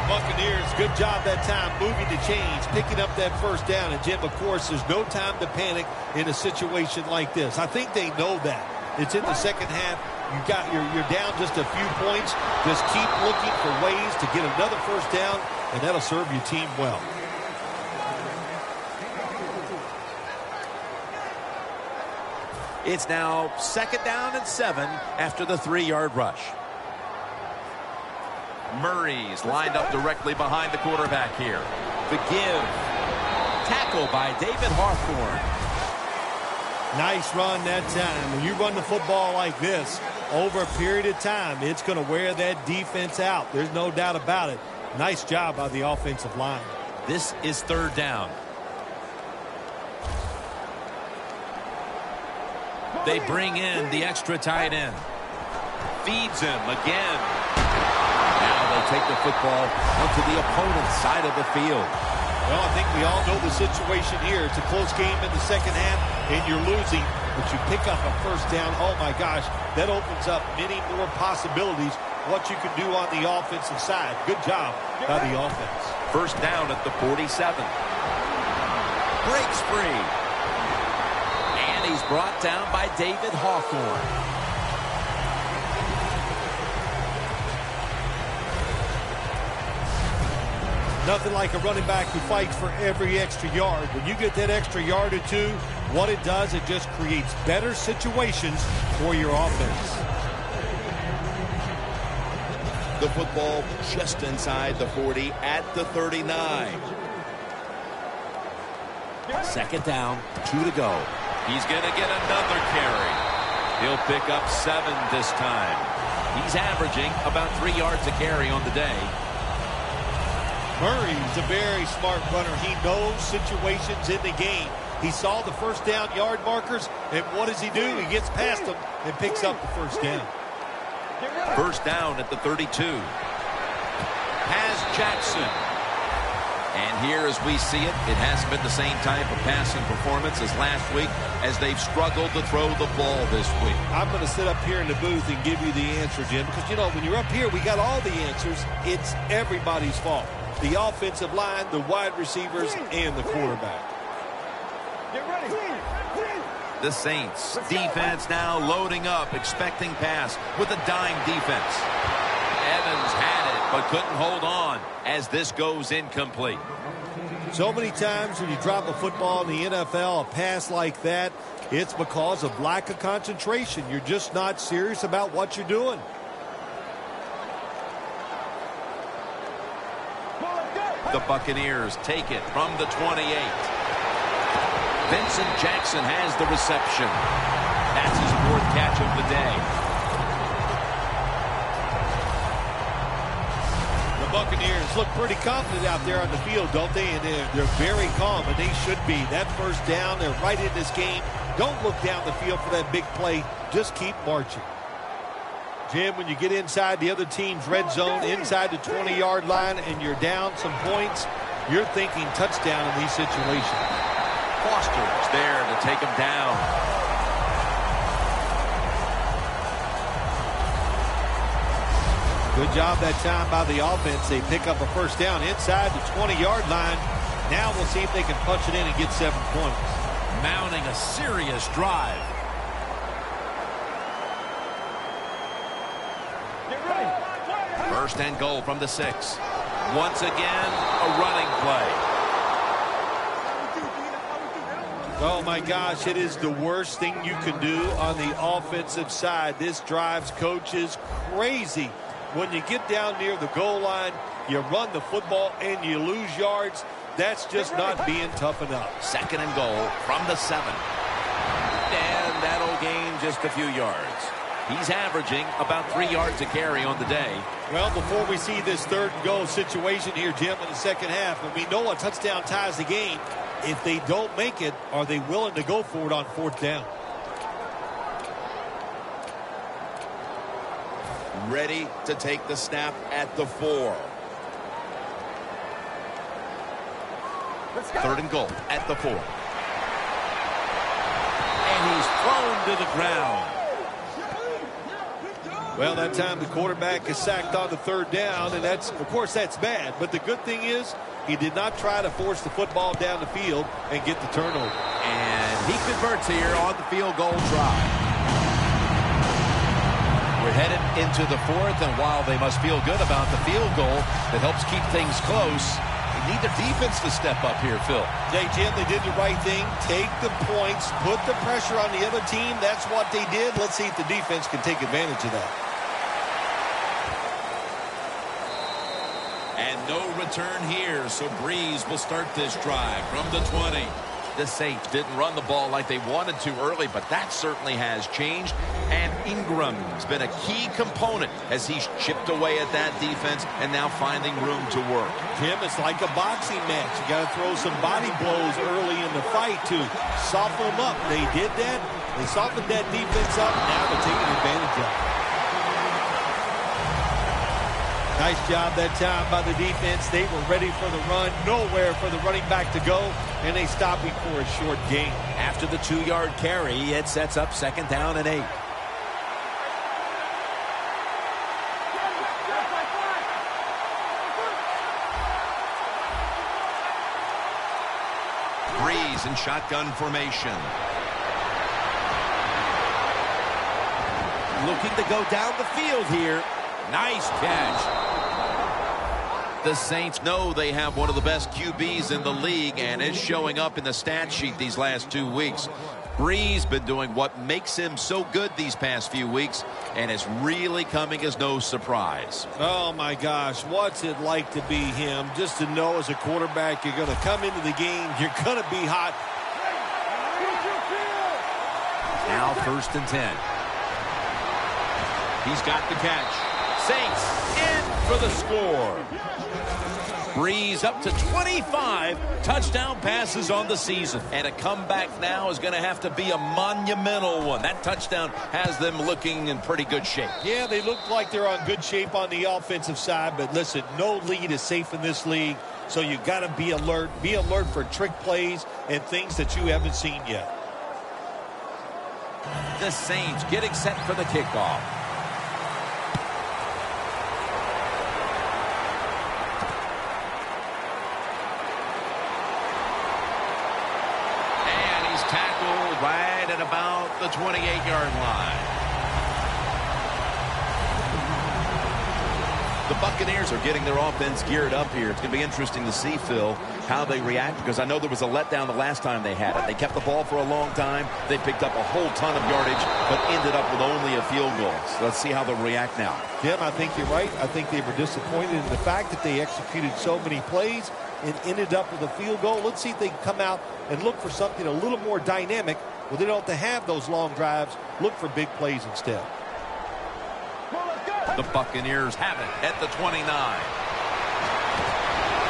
The Buccaneers, good job that time moving the chains, picking up that first down. And, Jim, of course, there's no time to panic in a situation like this. I think they know that. It's in the second half. You're down just a few points. Just keep looking for ways to get another first down, and that'll serve your team well. It's now 2nd down and 7 after the 3-yard rush. Murray's lined up directly behind the quarterback here. The give. Tackle by David Hawthorne. Nice run that time. When you run the football like this over a period of time, it's going to wear that defense out. There's no doubt about it. Nice job by the offensive line. This is 3rd down. They bring in the extra tight end. Feeds him again. Now they take the football onto the opponent's side of the field. Well, I think we all know the situation here. It's a close game in the second half, and you're losing, but you pick up a first down. Oh, my gosh, that opens up many more possibilities what you can do on the offensive side. Good job by the offense. 1st down at the 47. Breaks free. And he's brought down by David Hawthorne. Nothing like a running back who fights for every extra yard. When you get that extra yard or two, what it does, it just creates better situations for your offense. The football just inside the 40 at the 39. 2nd down, 2 to go. He's going to get another carry. He'll pick up 7 this time. He's averaging about 3 yards a carry on the day. Murray's a very smart runner. He knows situations in the game. He saw the first down yard markers, and what does he do? He gets past them and picks up the first down. 1st down at the 32. Has Jackson. And here as we see it, it hasn't been the same type of passing performance as last week as they've struggled to throw the ball this week. I'm going to sit up here in the booth and give you the answer, Jim, because, you know, when you're up here, we got all the answers. It's everybody's fault. The offensive line, the wide receivers, and the quarterback. Get ready. The Saints defense now loading up, expecting pass with a dime defense. Evans had it, but couldn't hold on as this goes incomplete. So many times when you drop a football in the NFL, a pass like that, it's because of lack of concentration. You're just not serious about what you're doing. The Buccaneers take it from the 28. Vincent Jackson has the reception. That's his 4th catch of the day. The Buccaneers look pretty confident out there on the field, don't they? And they're very calm, and they should be. That first down, they're right in this game. Don't look down the field for that big play. Just keep marching. Jim, when you get inside the other team's red zone, inside the 20-yard line, and you're down some points, you're thinking touchdown in these situations. Foster's there to take him down. Good job that time by the offense. They pick up a first down inside the 20-yard line. Now we'll see if they can punch it in and get 7 points. Mounting a serious drive. First and goal from the 6. Once again, a running play. Oh, my gosh, it is the worst thing you can do on the offensive side. This drives coaches crazy. When you get down near the goal line, you run the football and you lose yards. That's just not being tough enough. 2nd and goal from the 7. And that'll gain just a few yards. He's averaging about 3 yards a carry on the day. Well, before we see this 3rd and goal situation here, Jim, in the second half, and we know a touchdown ties the game. If they don't make it, are they willing to go for it on 4th down? Ready to take the snap at the 4. 3rd and goal at the 4. And he's thrown to the ground. Well, that time the quarterback is sacked on the third down, and that's, of course, that's bad. But the good thing is he did not try to force the football down the field and get the turnover. And he converts here on the field goal try. We're headed into the fourth, and while they must feel good about the field goal that helps keep things close, they need their defense to step up here, Phil. Hey, Jim, they did the right thing. Take the points, put the pressure on the other team. That's what they did. Let's see if the defense can take advantage of that. And no return here, so Breeze will start this drive from the 20. The Saints didn't run the ball like they wanted to early, but that certainly has changed. And Ingram's been a key component as he's chipped away at that defense and now finding room to work. Jim, it's like a boxing match. You got to throw some body blows early in the fight to soften them up. They did that. They softened that defense up. Now they're taking advantage of it. Nice job that time by the defense. They were ready for the run. Nowhere for the running back to go. And they stopped him for a short gain. After the 2-yard carry, it sets up 2nd down and 8. Breeze in shotgun formation. Looking to go down the field here. Nice catch. The Saints know they have one of the best QBs in the league, and is showing up in the stat sheet these last 2 weeks. Breeze been doing what makes him so good these past few weeks, and it's really coming as no surprise. Oh, my gosh. What's it like to be him? Just to know as a quarterback you're going to come into the game, you're going to be hot. Now 1st and 10. He's got the catch. Saints in for the score. Breeze up to 25 touchdown passes on the season. And a comeback now is going to have to be a monumental one. That touchdown has them looking in pretty good shape. Yeah, they look like they're on good shape on the offensive side. But listen, no lead is safe in this league. So you got to be alert. Be alert for trick plays and things that you haven't seen yet. The Saints getting set for the kickoff. Right at about the 28-yard line. The Buccaneers are getting their offense geared up here. It's going to be interesting to see, Phil, how they react, because I know there was a letdown the last time they had it. They kept the ball for a long time. They picked up a whole ton of yardage, but ended up with only a field goal. So let's see how they'll react now. Jim, I think you're right. I think they were disappointed in the fact that they executed so many plays and ended up with a field goal. Let's see if they can come out and look for something a little more dynamic where they don't have to have those long drives. Look for big plays instead. The Buccaneers have it at the 29.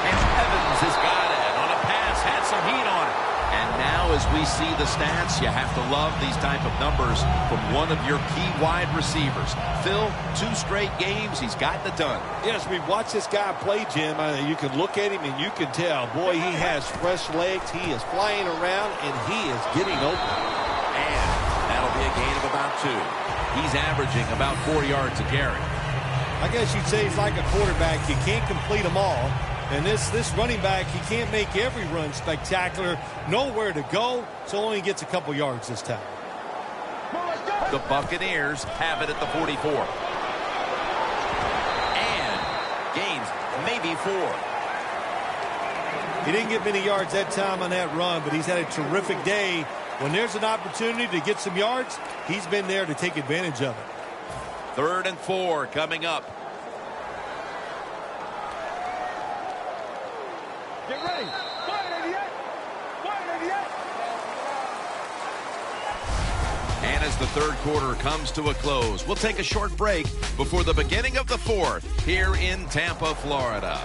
And Evans has got it on a pass, had some heat on it. And now as we see the stats, you have to love these type of numbers from one of your key wide receivers. Phil, 2 straight games, he's gotten it done. Yes, we watch this guy play, Jim. You can look at him and you can tell, boy, he has fresh legs. He is flying around and he is getting open. And that'll be a gain of about 2. He's averaging about 4 yards a carry. I guess you'd say he's like a quarterback. You can't complete them all. And this running back, he can't make every run spectacular. Nowhere to go, so only gets a couple yards this time. The Buccaneers have it at the 44. And gains maybe 4. He didn't get many yards that time on that run, but he's had a terrific day. When there's an opportunity to get some yards, he's been there to take advantage of it. 3rd and 4 coming up. Get ready. Fire 88. Fire 88. And as the 3rd quarter comes to a close, we'll take a short break before the beginning of the 4th here in Tampa, Florida.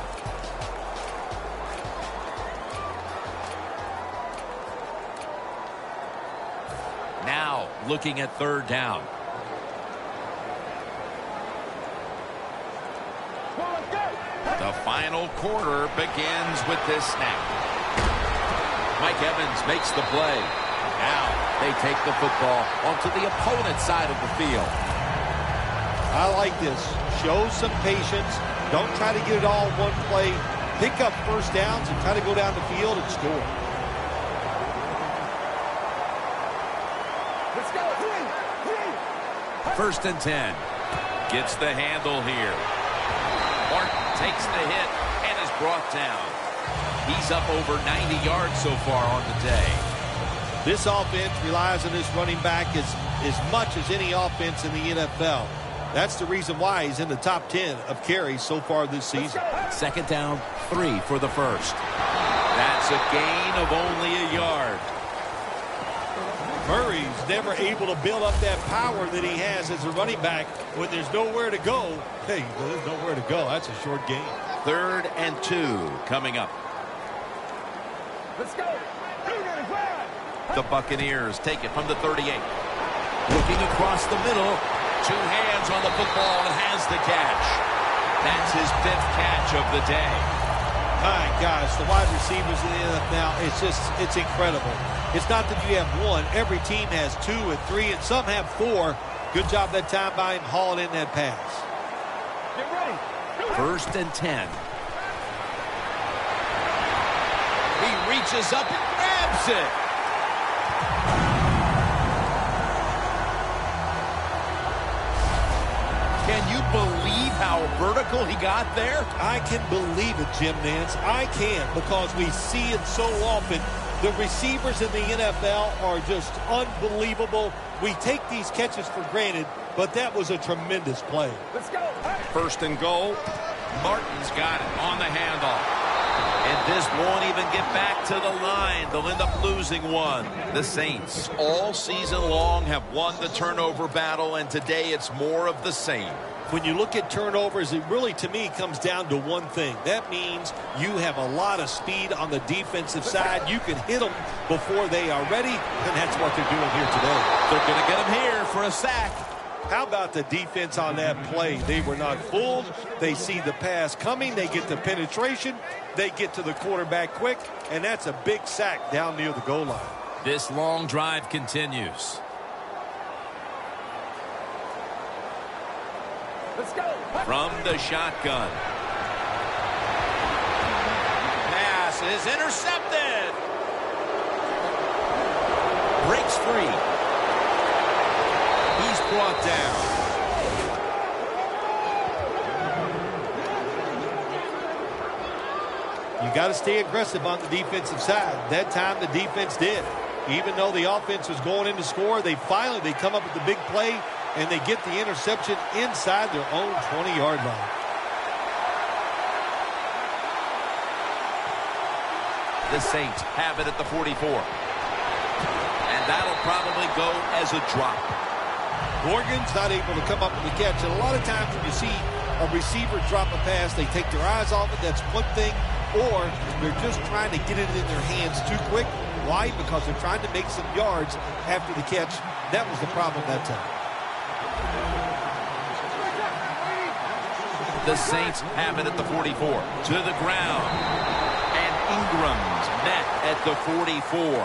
Now looking at 3rd down. The final quarter begins with this snap. Mike Evans makes the play. Now they take the football onto the opponent's side of the field. I like this. Show some patience. Don't try to get it all in one play. Pick up first downs and try to go down the field and score. Let's go. 1st and 10. Gets the handle here. Martin takes the hit and is brought down. He's up over 90 yards so far on the day. This offense relies on his running back as much as any offense in the NFL. That's the reason why he's in the top 10 of carries so far this season. 2nd down, 3 for the first. That's a gain of only a yard. Murray's never able to build up that power that he has as a running back when there's nowhere to go. Hey, there's nowhere to go. That's a short gain. 3rd and 2 coming up. Let's go. The Buccaneers take it from the 38. Looking across the middle. 2 hands on the football and has the catch. That's his 5th catch of the day. My gosh, the wide receivers in the NFL, it's incredible. It's not that you have one. Every team has 2 and 3, and some have 4. Good job that time by him hauling in that pass. Get ready. 1st and 10. He reaches up and grabs it. Can you believe how vertical he got there? I can believe it, Jim Nance. I can, because we see it so often. The receivers in the NFL are just unbelievable. We take these catches for granted, but that was a tremendous play. Let's go. 1st and goal. Martin's got it on the handoff. And this won't even get back to the line. They'll end up losing one. The Saints all season long have won the turnover battle, and today it's more of the same. When you look at turnovers, it really, to me, comes down to one thing. That means you have a lot of speed on the defensive side. You can hit them before they are ready, and that's what they're doing here today. They're going to get him here for a sack. How about the defense on that play? They were not fooled. They see the pass coming. They get the penetration. They get to the quarterback quick, and that's a big sack down near the goal line. This long drive continues. Let's go. From the shotgun. Pass is intercepted. Breaks free. He's brought down. You got to stay aggressive on the defensive side. That time the defense did. Even though the offense was going in to score, they come up with the big play, and they get the interception inside their own 20-yard line. The Saints have it at the 44. And that'll probably go as a drop. Morgan's not able to come up with the catch. And a lot of times when you see a receiver drop a pass, they take their eyes off it. That's one thing. Or they're just trying to get it in their hands too quick. Why? Because they're trying to make some yards after the catch. That was the problem that time. The Saints have it at the 44. To the ground. And Ingram's met at the 44.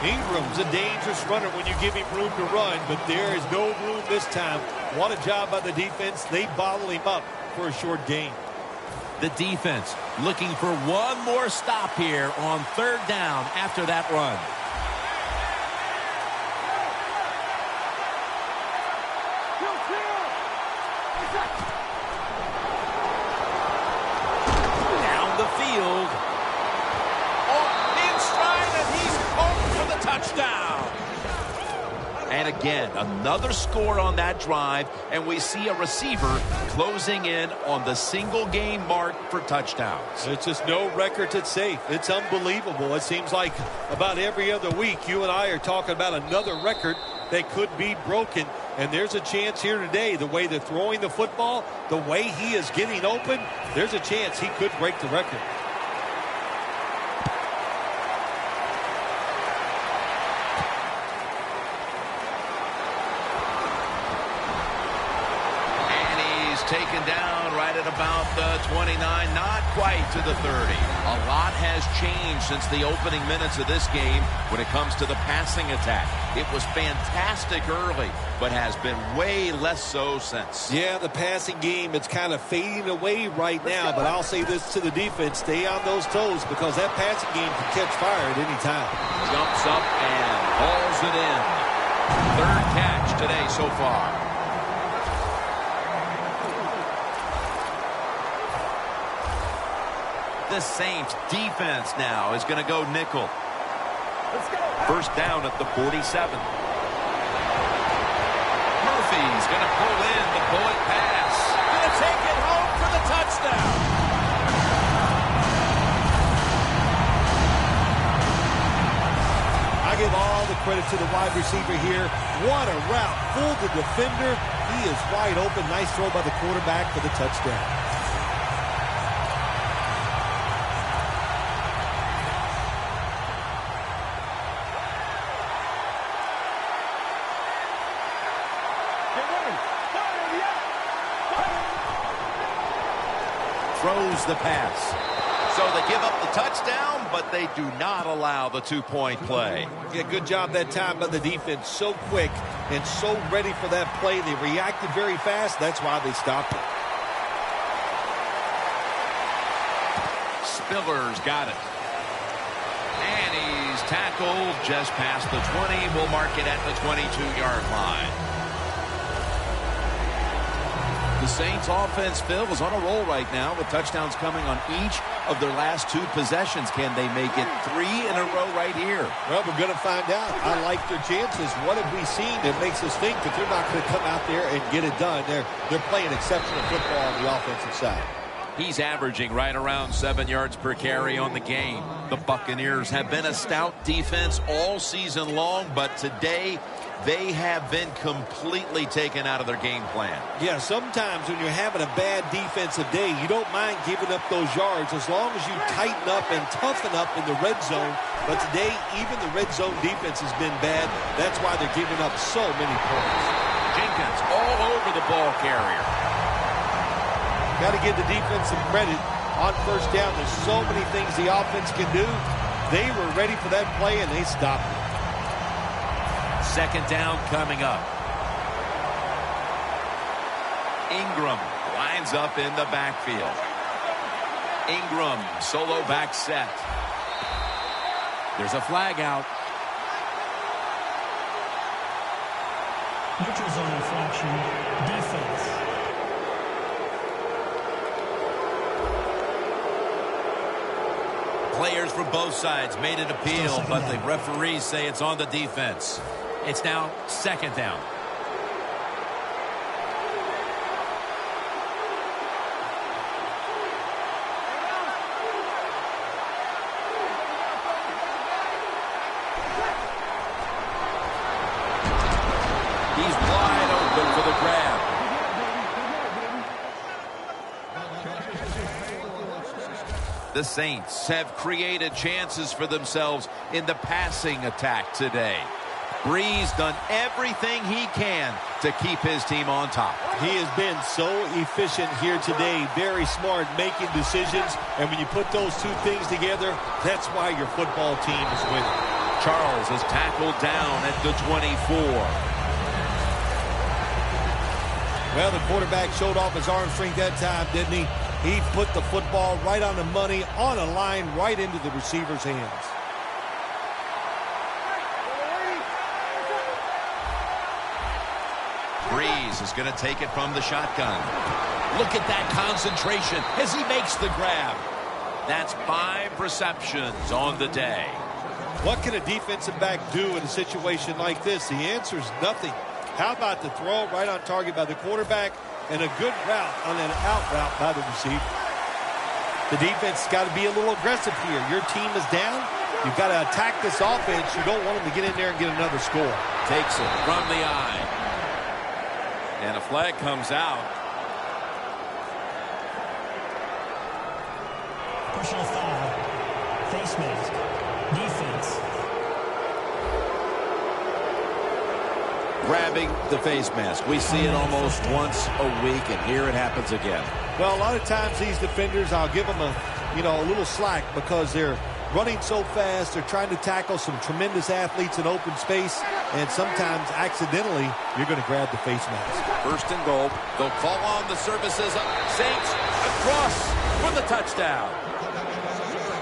Ingram's a dangerous runner when you give him room to run, but there is no room this time. What a job by the defense. They bottle him up for a short gain. The defense looking for one more stop here on 3rd down after that run. Down the field. In stride, and he's home for the touchdown. And again, another score on that drive, and we see a receiver closing in on the single game mark for touchdowns. It's just no record that's safe. It's unbelievable. It seems like about every other week you and I are talking about another record that could be broken, and there's a chance here today. The way they're throwing the football, the way he is getting open, there's a chance he could break the record. Taken down right at about the 29, not quite to the 30. A lot has changed since the opening minutes of this game when it comes to the passing attack. It was fantastic early, but has been way less so since. Yeah, the passing game, it's kind of fading away right now, but I'll say this to the defense, stay on those toes because that passing game can catch fire at any time. Jumps up and hauls it in. Third catch today so far. The Saints defense now is going to go nickel. First down at the 47. Murphy's going to pull in the bullet pass. Going to take it home for the touchdown. I give all the credit to the wide receiver here. What a route. Fooled the defender. He is wide open. Nice throw by the quarterback for the touchdown. Throws the pass. So they give up the touchdown, but they do not allow the two-point play. Yeah, good job that time by the defense. So quick and so ready for that play. They reacted very fast. That's why they stopped it. Spiller's got it. And he's tackled just past the 20. We'll mark it at the 22-yard line. The Saints offense, Phil, is on a roll right now with touchdowns coming on each of their last two possessions. Can they make it 3 in a row right here? Well, we're going to find out. I like their chances. What have we seen that makes us think that they're not going to come out there and get it done? They're playing exceptional football on the offensive side. He's averaging right around 7 yards per carry on the game. The Buccaneers have been a stout defense all season long, but today they have been completely taken out of their game plan. Yeah, sometimes when you're having a bad defensive day, you don't mind giving up those yards as long as you tighten up and toughen up in the red zone. But today, even the red zone defense has been bad. That's why they're giving up so many points. Jenkins all over the ball carrier. Got to give the defense some credit. On first down, there's so many things the offense can do. They were ready for that play, and they stopped it. Second down coming up. Ingram lines up in the backfield. Ingram, solo back set. There's a flag out. Neutral zone infraction. Defense. Players from both sides made an appeal, but the referees say it's on the defense. It's now second down. He's wide open for the grab. The Saints have created chances for themselves in the passing attack today. Breeze done everything he can to keep his team on top. He has been so efficient here today. Very smart making decisions. And when you put those two things together, that's why your football team is winning. Charles is tackled down at the 24. Well, the quarterback showed off his arm strength that time, didn't he? He put the football right on the money, on a line, right into the receiver's hands. Breeze is going to take it from the shotgun. Look at that concentration as he makes the grab. That's 5 receptions on the day. What can a defensive back do in a situation like this? The answer is nothing. How about the throw right on target by the quarterback and a good route on an out route by the receiver? The defense has got to be a little aggressive here. Your team is down. You've got to attack this offense. You don't want them to get in there and get another score. Takes it from the eye. And a flag comes out. Personal foul. Face mask. Defense. Grabbing the face mask. We see it almost once a week, and here it happens again. Well, a lot of times these defenders, I'll give them a little slack because they're running so fast. They're trying to tackle some tremendous athletes in open space, and sometimes accidentally you're going to grab the face mask. First and goal. They'll call on the services of Saints across for the touchdown.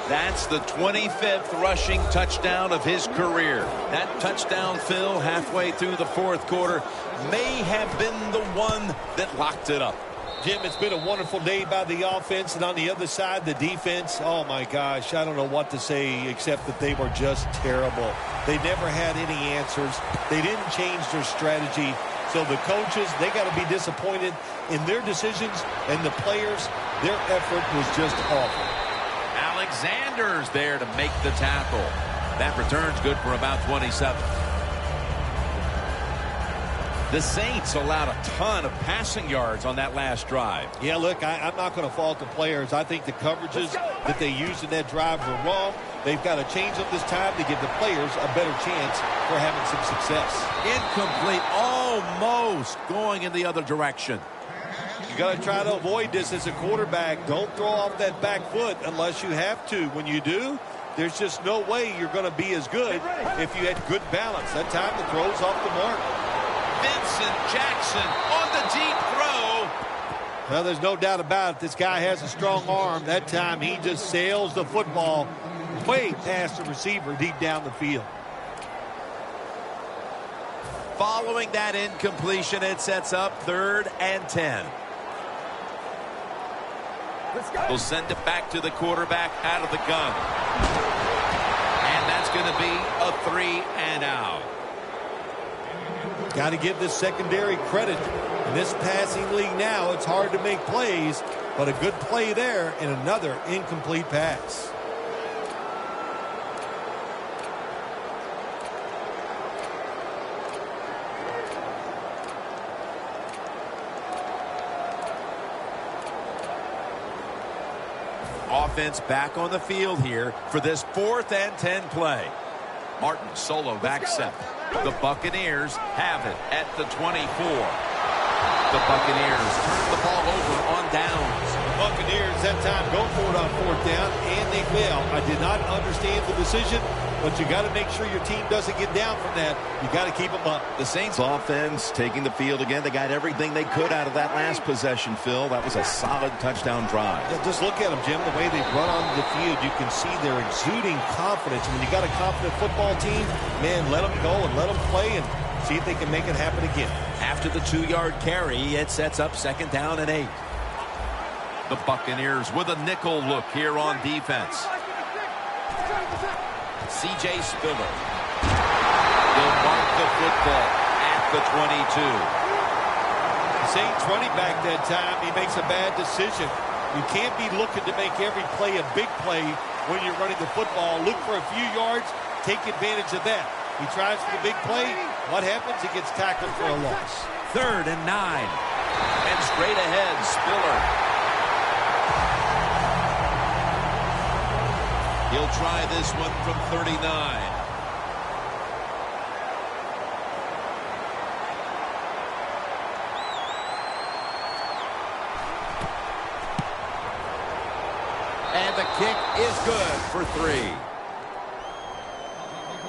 That's the 25th rushing touchdown of his career. That touchdown, Phil, halfway through the fourth quarter, may have been the one that locked it up. Jim, it's been a wonderful day by the offense, and on the other side, the defense, oh my gosh, I don't know what to say except that they were just terrible. They never had any answers. They didn't change their strategy. So the coaches, they got to be disappointed in their decisions, and the players, their effort was just awful. Alexander's there to make the tackle. That return's good for about 27. The Saints allowed a ton of passing yards on that last drive. Yeah, look, I'm not going to fault the players. I think the coverages that they used in that drive were wrong. They've got to change them this time to give the players a better chance for having some success. Incomplete, almost going in the other direction. You got to try to avoid this as a quarterback. Don't throw off that back foot unless you have to. When you do, there's just no way you're going to be as good if you had good balance. That time the throw's off the mark. Vincent Jackson on the deep throw. Well, there's no doubt about it. This guy has a strong arm. That time he just sails the football way past the receiver deep down the field. Following that incompletion, it sets up 3rd and 10. They'll send it back to the quarterback out of the gun. And that's going to be a 3 and out. Got to give this secondary credit. In this passing league now, it's hard to make plays, but a good play there and another incomplete pass. Offense back on the field here for this 4th and 10 play. Martin solo back set. The Buccaneers have it at the 24. The Buccaneers turn the ball over on downs. The Buccaneers that time go for it on 4th down, and they fail. I did not understand the decision, but you got to make sure your team doesn't get down from that. You got to keep them up. The Saints offense taking the field again. They got everything they could out of that last possession, Phil. That was a solid touchdown drive. Yeah, just look at them, Jim. The way they run onto the field, you can see they're exuding confidence. When you got a confident football team, man, let them go and let them play and see if they can make it happen again. After the 2-yard carry, it sets up 2nd down and 8. The Buccaneers with a nickel look here on defense. C.J. Spiller. They'll mark the football at the 22. The Saints running back that time, he makes a bad decision. You can't be looking to make every play a big play when you're running the football. Look for a few yards, take advantage of that. He tries for the big play. What happens? He gets tackled for a loss. 3rd and 9. And straight ahead, Spiller. He'll try this one from 39. And the kick is good for 3.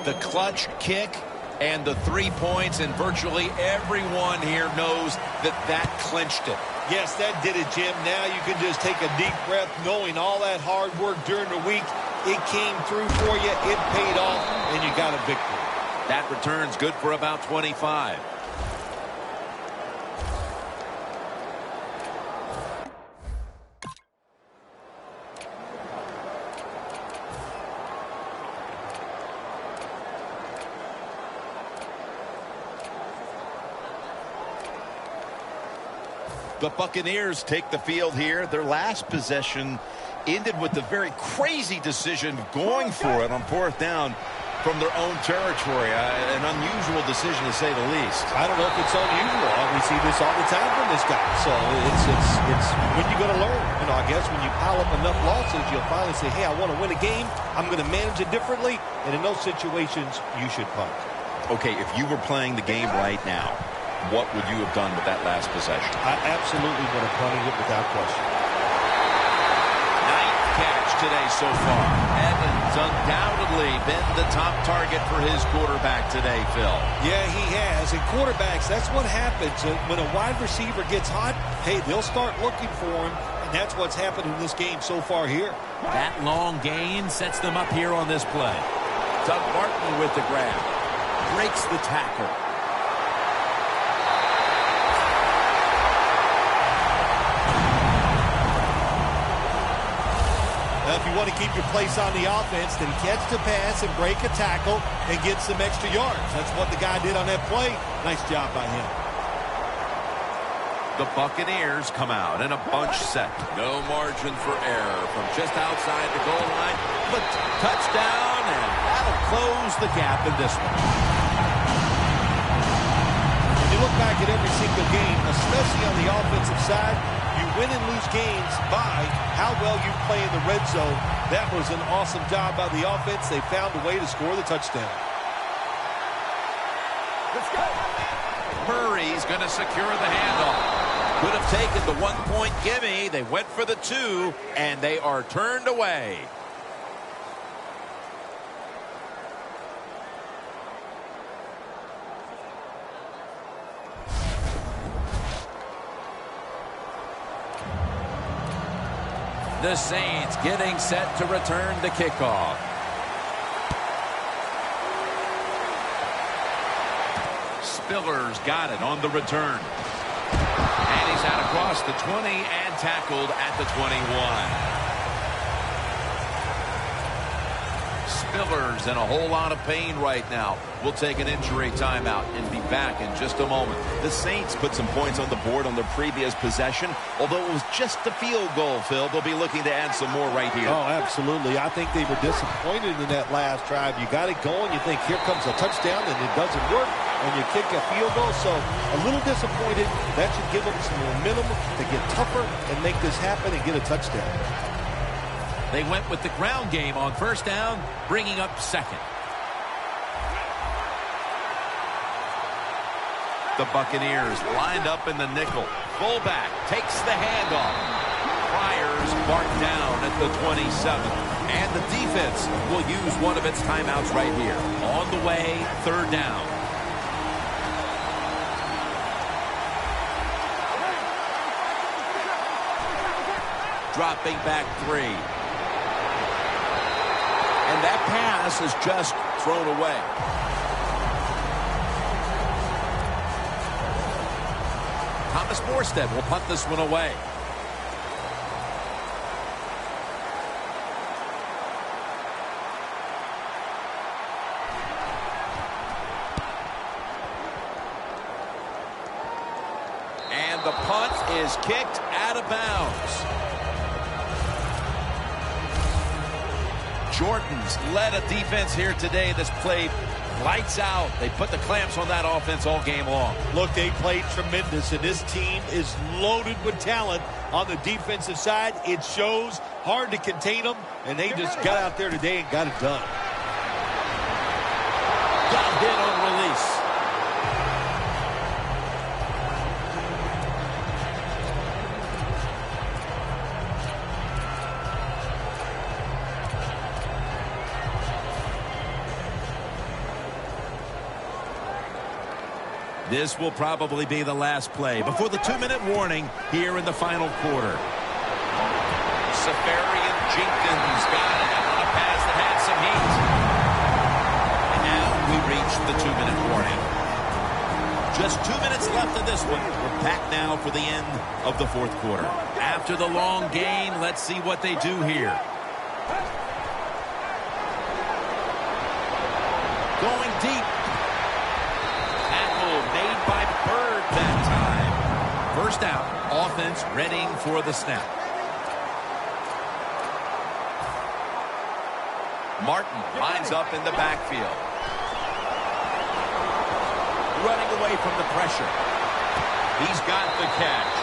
The clutch kick and the 3 points, and virtually everyone here knows that clinched it. Yes, that did it, Jim. Now you can just take a deep breath knowing all that hard work during the week, it came through for you, it paid off, and you got a victory. That return's good for about 25. The Buccaneers take the field here. Their last possession ended with the very crazy decision of going for it on 4th down from their own territory. An unusual decision, to say the least. I don't know if it's unusual. We see this all the time from this guy. So it's when you're going to learn. I guess when you pile up enough losses, you'll finally say, hey, I want to win a game. I'm going to manage it differently. And in those situations, you should punt. Okay, if you were playing the game right now, what would you have done with that last possession? I absolutely would have punted it without question. today so far. Evans undoubtedly been the top target for his quarterback today, Phil. Yeah, he has. And quarterbacks, that's what happens. When a wide receiver gets hot, hey, they'll start looking for him. And that's what's happened in this game so far here. That long gain sets them up here on this play. Doug Martin with the grab. Breaks the tackle. Now, if you want to keep your place on the offense, then catch the pass and break a tackle and get some extra yards. That's what the guy did on that play. Nice job by him. The Buccaneers come out in a bunch set. No margin for error from just outside the goal line. But touchdown, and that'll close the gap in this one. When you look back at every single game, especially on the offensive side, you win and lose games by how well you play in the red zone. That was an awesome job by the offense. They found a way to score the touchdown. Let's go. Murray's going to secure the handoff. Could have taken the 1-point gimme. They went for the 2, and they are turned away. The Saints getting set to return the kickoff. Spiller's got it on the return. And he's out across the 20 and tackled at the 21. Spiller's in a whole lot of pain right now. We'll take an injury timeout and be back in just a moment. The Saints put some points on the board on their previous possession. Although it was just a field goal, Phil, they'll be looking to add some more right here. Oh, absolutely. I think they were disappointed in that last drive. You got it going. You think, here comes a touchdown, and it doesn't work. And you kick a field goal. So a little disappointed. That should give them some momentum to get tougher and make this happen and get a touchdown. They went with the ground game on first down, bringing up second. The Buccaneers lined up in the nickel. Fullback takes the handoff. Pryor's marked down at the 27. And the defense will use one of its timeouts right here. On the way, third down. Dropping back 3. And that pass is just thrown away. Thomas Morstead will punt this one away. And the punt is kicked out of bounds. Jordan's led a defense here today that's played lights out. They put the clamps on that offense all game long. Look, they played tremendous, and this team is loaded with talent on the defensive side. It shows, hard to contain them, and they just got out there today and got it done. Got hit on release. This will probably be the last play before the 2-minute warning here in the final quarter. Safarian Jenkins got it on a pass that had some heat. And now we reach the 2-minute warning. Just 2 minutes left in this one. We're back now for the end of the fourth quarter. After the long gain, let's see what they do here. Going deep. Made by Bird that time. First out, offense readying for the snap. Martin lines up in the backfield. Running away from the pressure. He's got the catch.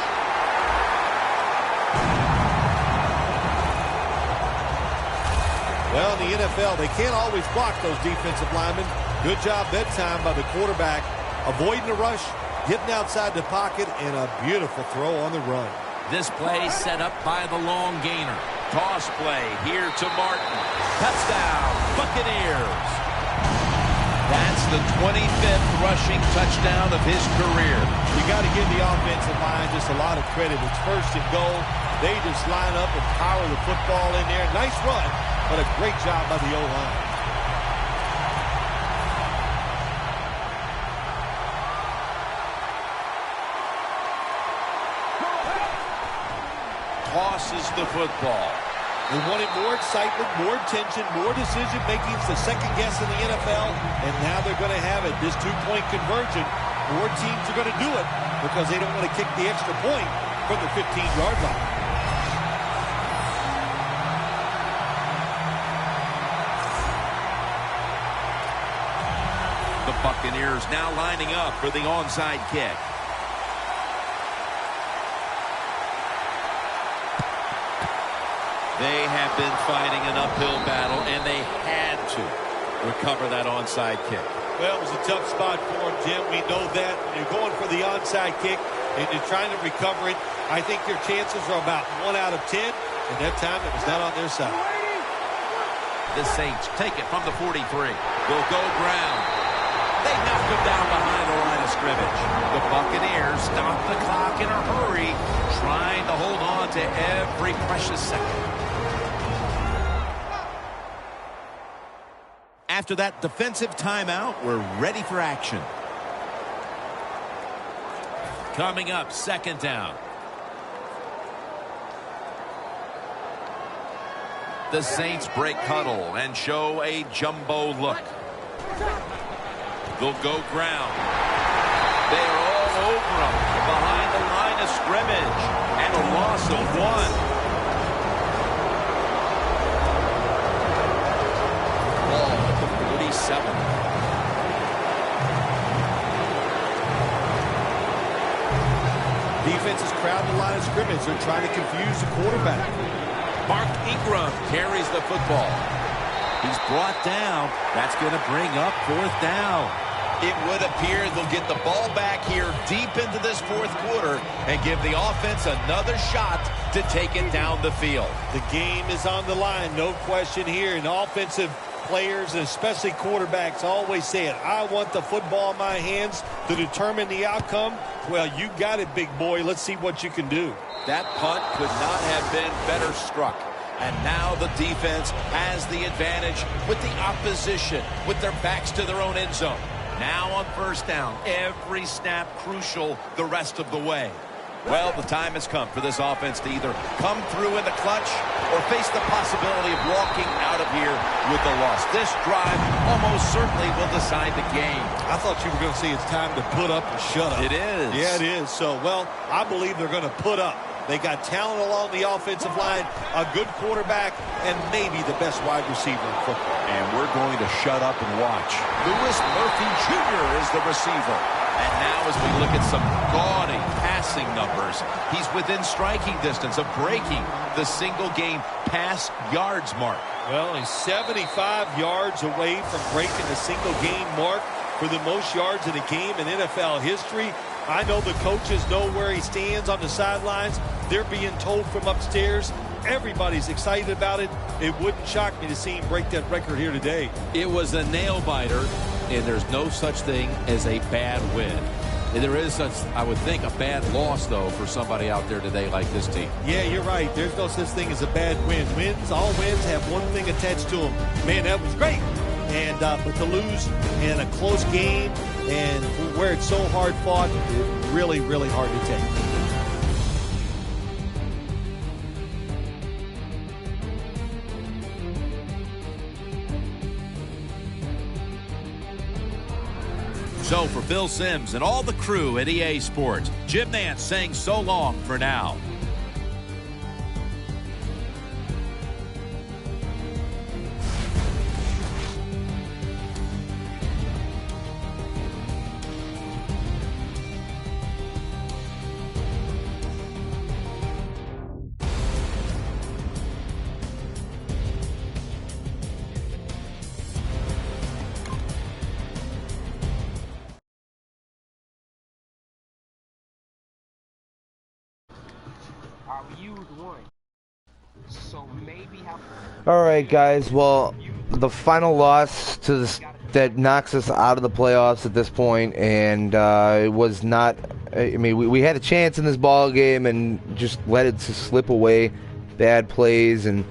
Well, in the NFL, they can't always block those defensive linemen. Good job that time by the quarterback. Avoiding the rush, getting outside the pocket, and a beautiful throw on the run. This play set up by the long gainer. Toss play here to Martin. Touchdown, Buccaneers. That's the 25th rushing touchdown of his career. You got to give the offensive line just a lot of credit. It's first and goal. They just line up and power the football in there. Nice run, but a great job by the O-line. Tosses the football. They wanted more excitement, more tension, more decision-making. It's the second guess in the NFL, and now they're going to have it. This two-point conversion, more teams are going to do it because they don't want to kick the extra point from the 15-yard line. The Buccaneers now lining up for the onside kick. They have been fighting an uphill battle, and they had to recover that onside kick. Well, it was a tough spot for him, Jim. We know that. When you're going for the onside kick and you're trying to recover it, I think your chances are about 1 out of 10, and that time it was not on their side. The Saints take it from the 43. They'll go ground. They knock him down behind the line of scrimmage. The Buccaneers stop the clock in a hurry, trying to hold on to every precious second. After that defensive timeout, we're ready for action. Coming up, second down. The Saints break huddle and show a jumbo look. They'll go ground. They are all over them behind the line of scrimmage, and a loss of 1. Ball at the 47. Defense is crowding the line of scrimmage. They're trying to confuse the quarterback. Mark Ingram carries the football. He's brought down. That's going to bring up fourth down. It would appear they'll get the ball back here deep into this fourth quarter and give the offense another shot to take it down the field. The game is on the line, no question here. And offensive players, and especially quarterbacks, always say it. I want the football in my hands to determine the outcome. Well, you got it, big boy. Let's see what you can do. That punt could not have been better struck. And now the defense has the advantage with the opposition, with their backs to their own end zone. Now on first down, every snap crucial the rest of the way. Well, the time has come for this offense to either come through in the clutch or face the possibility of walking out of here with a loss. This drive almost certainly will decide the game. I thought you were going to say it's time to put up or shut up. It is. Yeah, it is. So, well, I believe they're going to put up. They got talent along the offensive line, a good quarterback, and maybe the best wide receiver in football. And we're going to shut up and watch. Lewis Murphy Jr. is the receiver. And now as we look at some gaudy passing numbers, he's within striking distance of breaking the single-game pass yards mark. Well, he's 75 yards away from breaking the single-game mark for the most yards in a game in NFL history. I know the coaches know where he stands on the sidelines. They're being told from upstairs. Everybody's excited about it. It wouldn't shock me to see him break that record here today. It was a nail-biter, and there's no such thing as a bad win. And there is, I would think, a bad loss, though, for somebody out there today like this team. Yeah, you're right. There's no such thing as a bad win. All wins have one thing attached to them. Man, that was great. And but to lose in a close game and where it's so hard fought, it's really, really hard to take. So for Phil Simms and all the crew at EA Sports, Jim Nantz saying so long for now. All right, guys. Well, the final loss to that knocks us out of the playoffs at this point, and it was not. I mean, we had a chance in this ball game and just let it slip away. Bad plays, and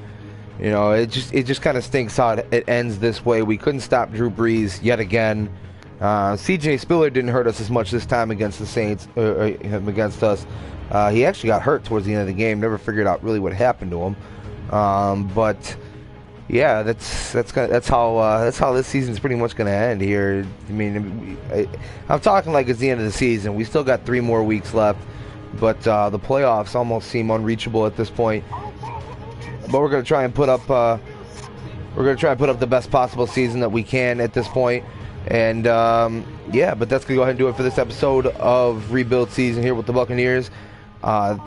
it just kind of stinks how it ends this way. We couldn't stop Drew Brees yet again. C.J. Spiller didn't hurt us as much this time against the Saints, against us. He actually got hurt towards the end of the game. Never figured out really what happened to him. But yeah, that's how this season's pretty much going to end here. I mean, I'm talking like it's the end of the season. We still got 3 more weeks left, but the playoffs almost seem unreachable at this point. But we're going to try and put up the best possible season that we can at this point. And yeah, but that's going to go ahead and do it for this episode of Rebuild Season here with the Buccaneers.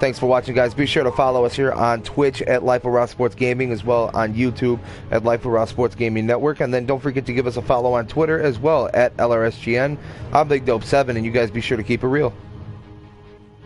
Thanks for watching, guys. Be sure to follow us here on Twitch at Life of Raw Sports Gaming, as well on YouTube at Life of Raw Sports Gaming Network. And then don't forget to give us a follow on Twitter as well at LRSGN. I'm Big Dope 7, and you guys be sure to keep it real.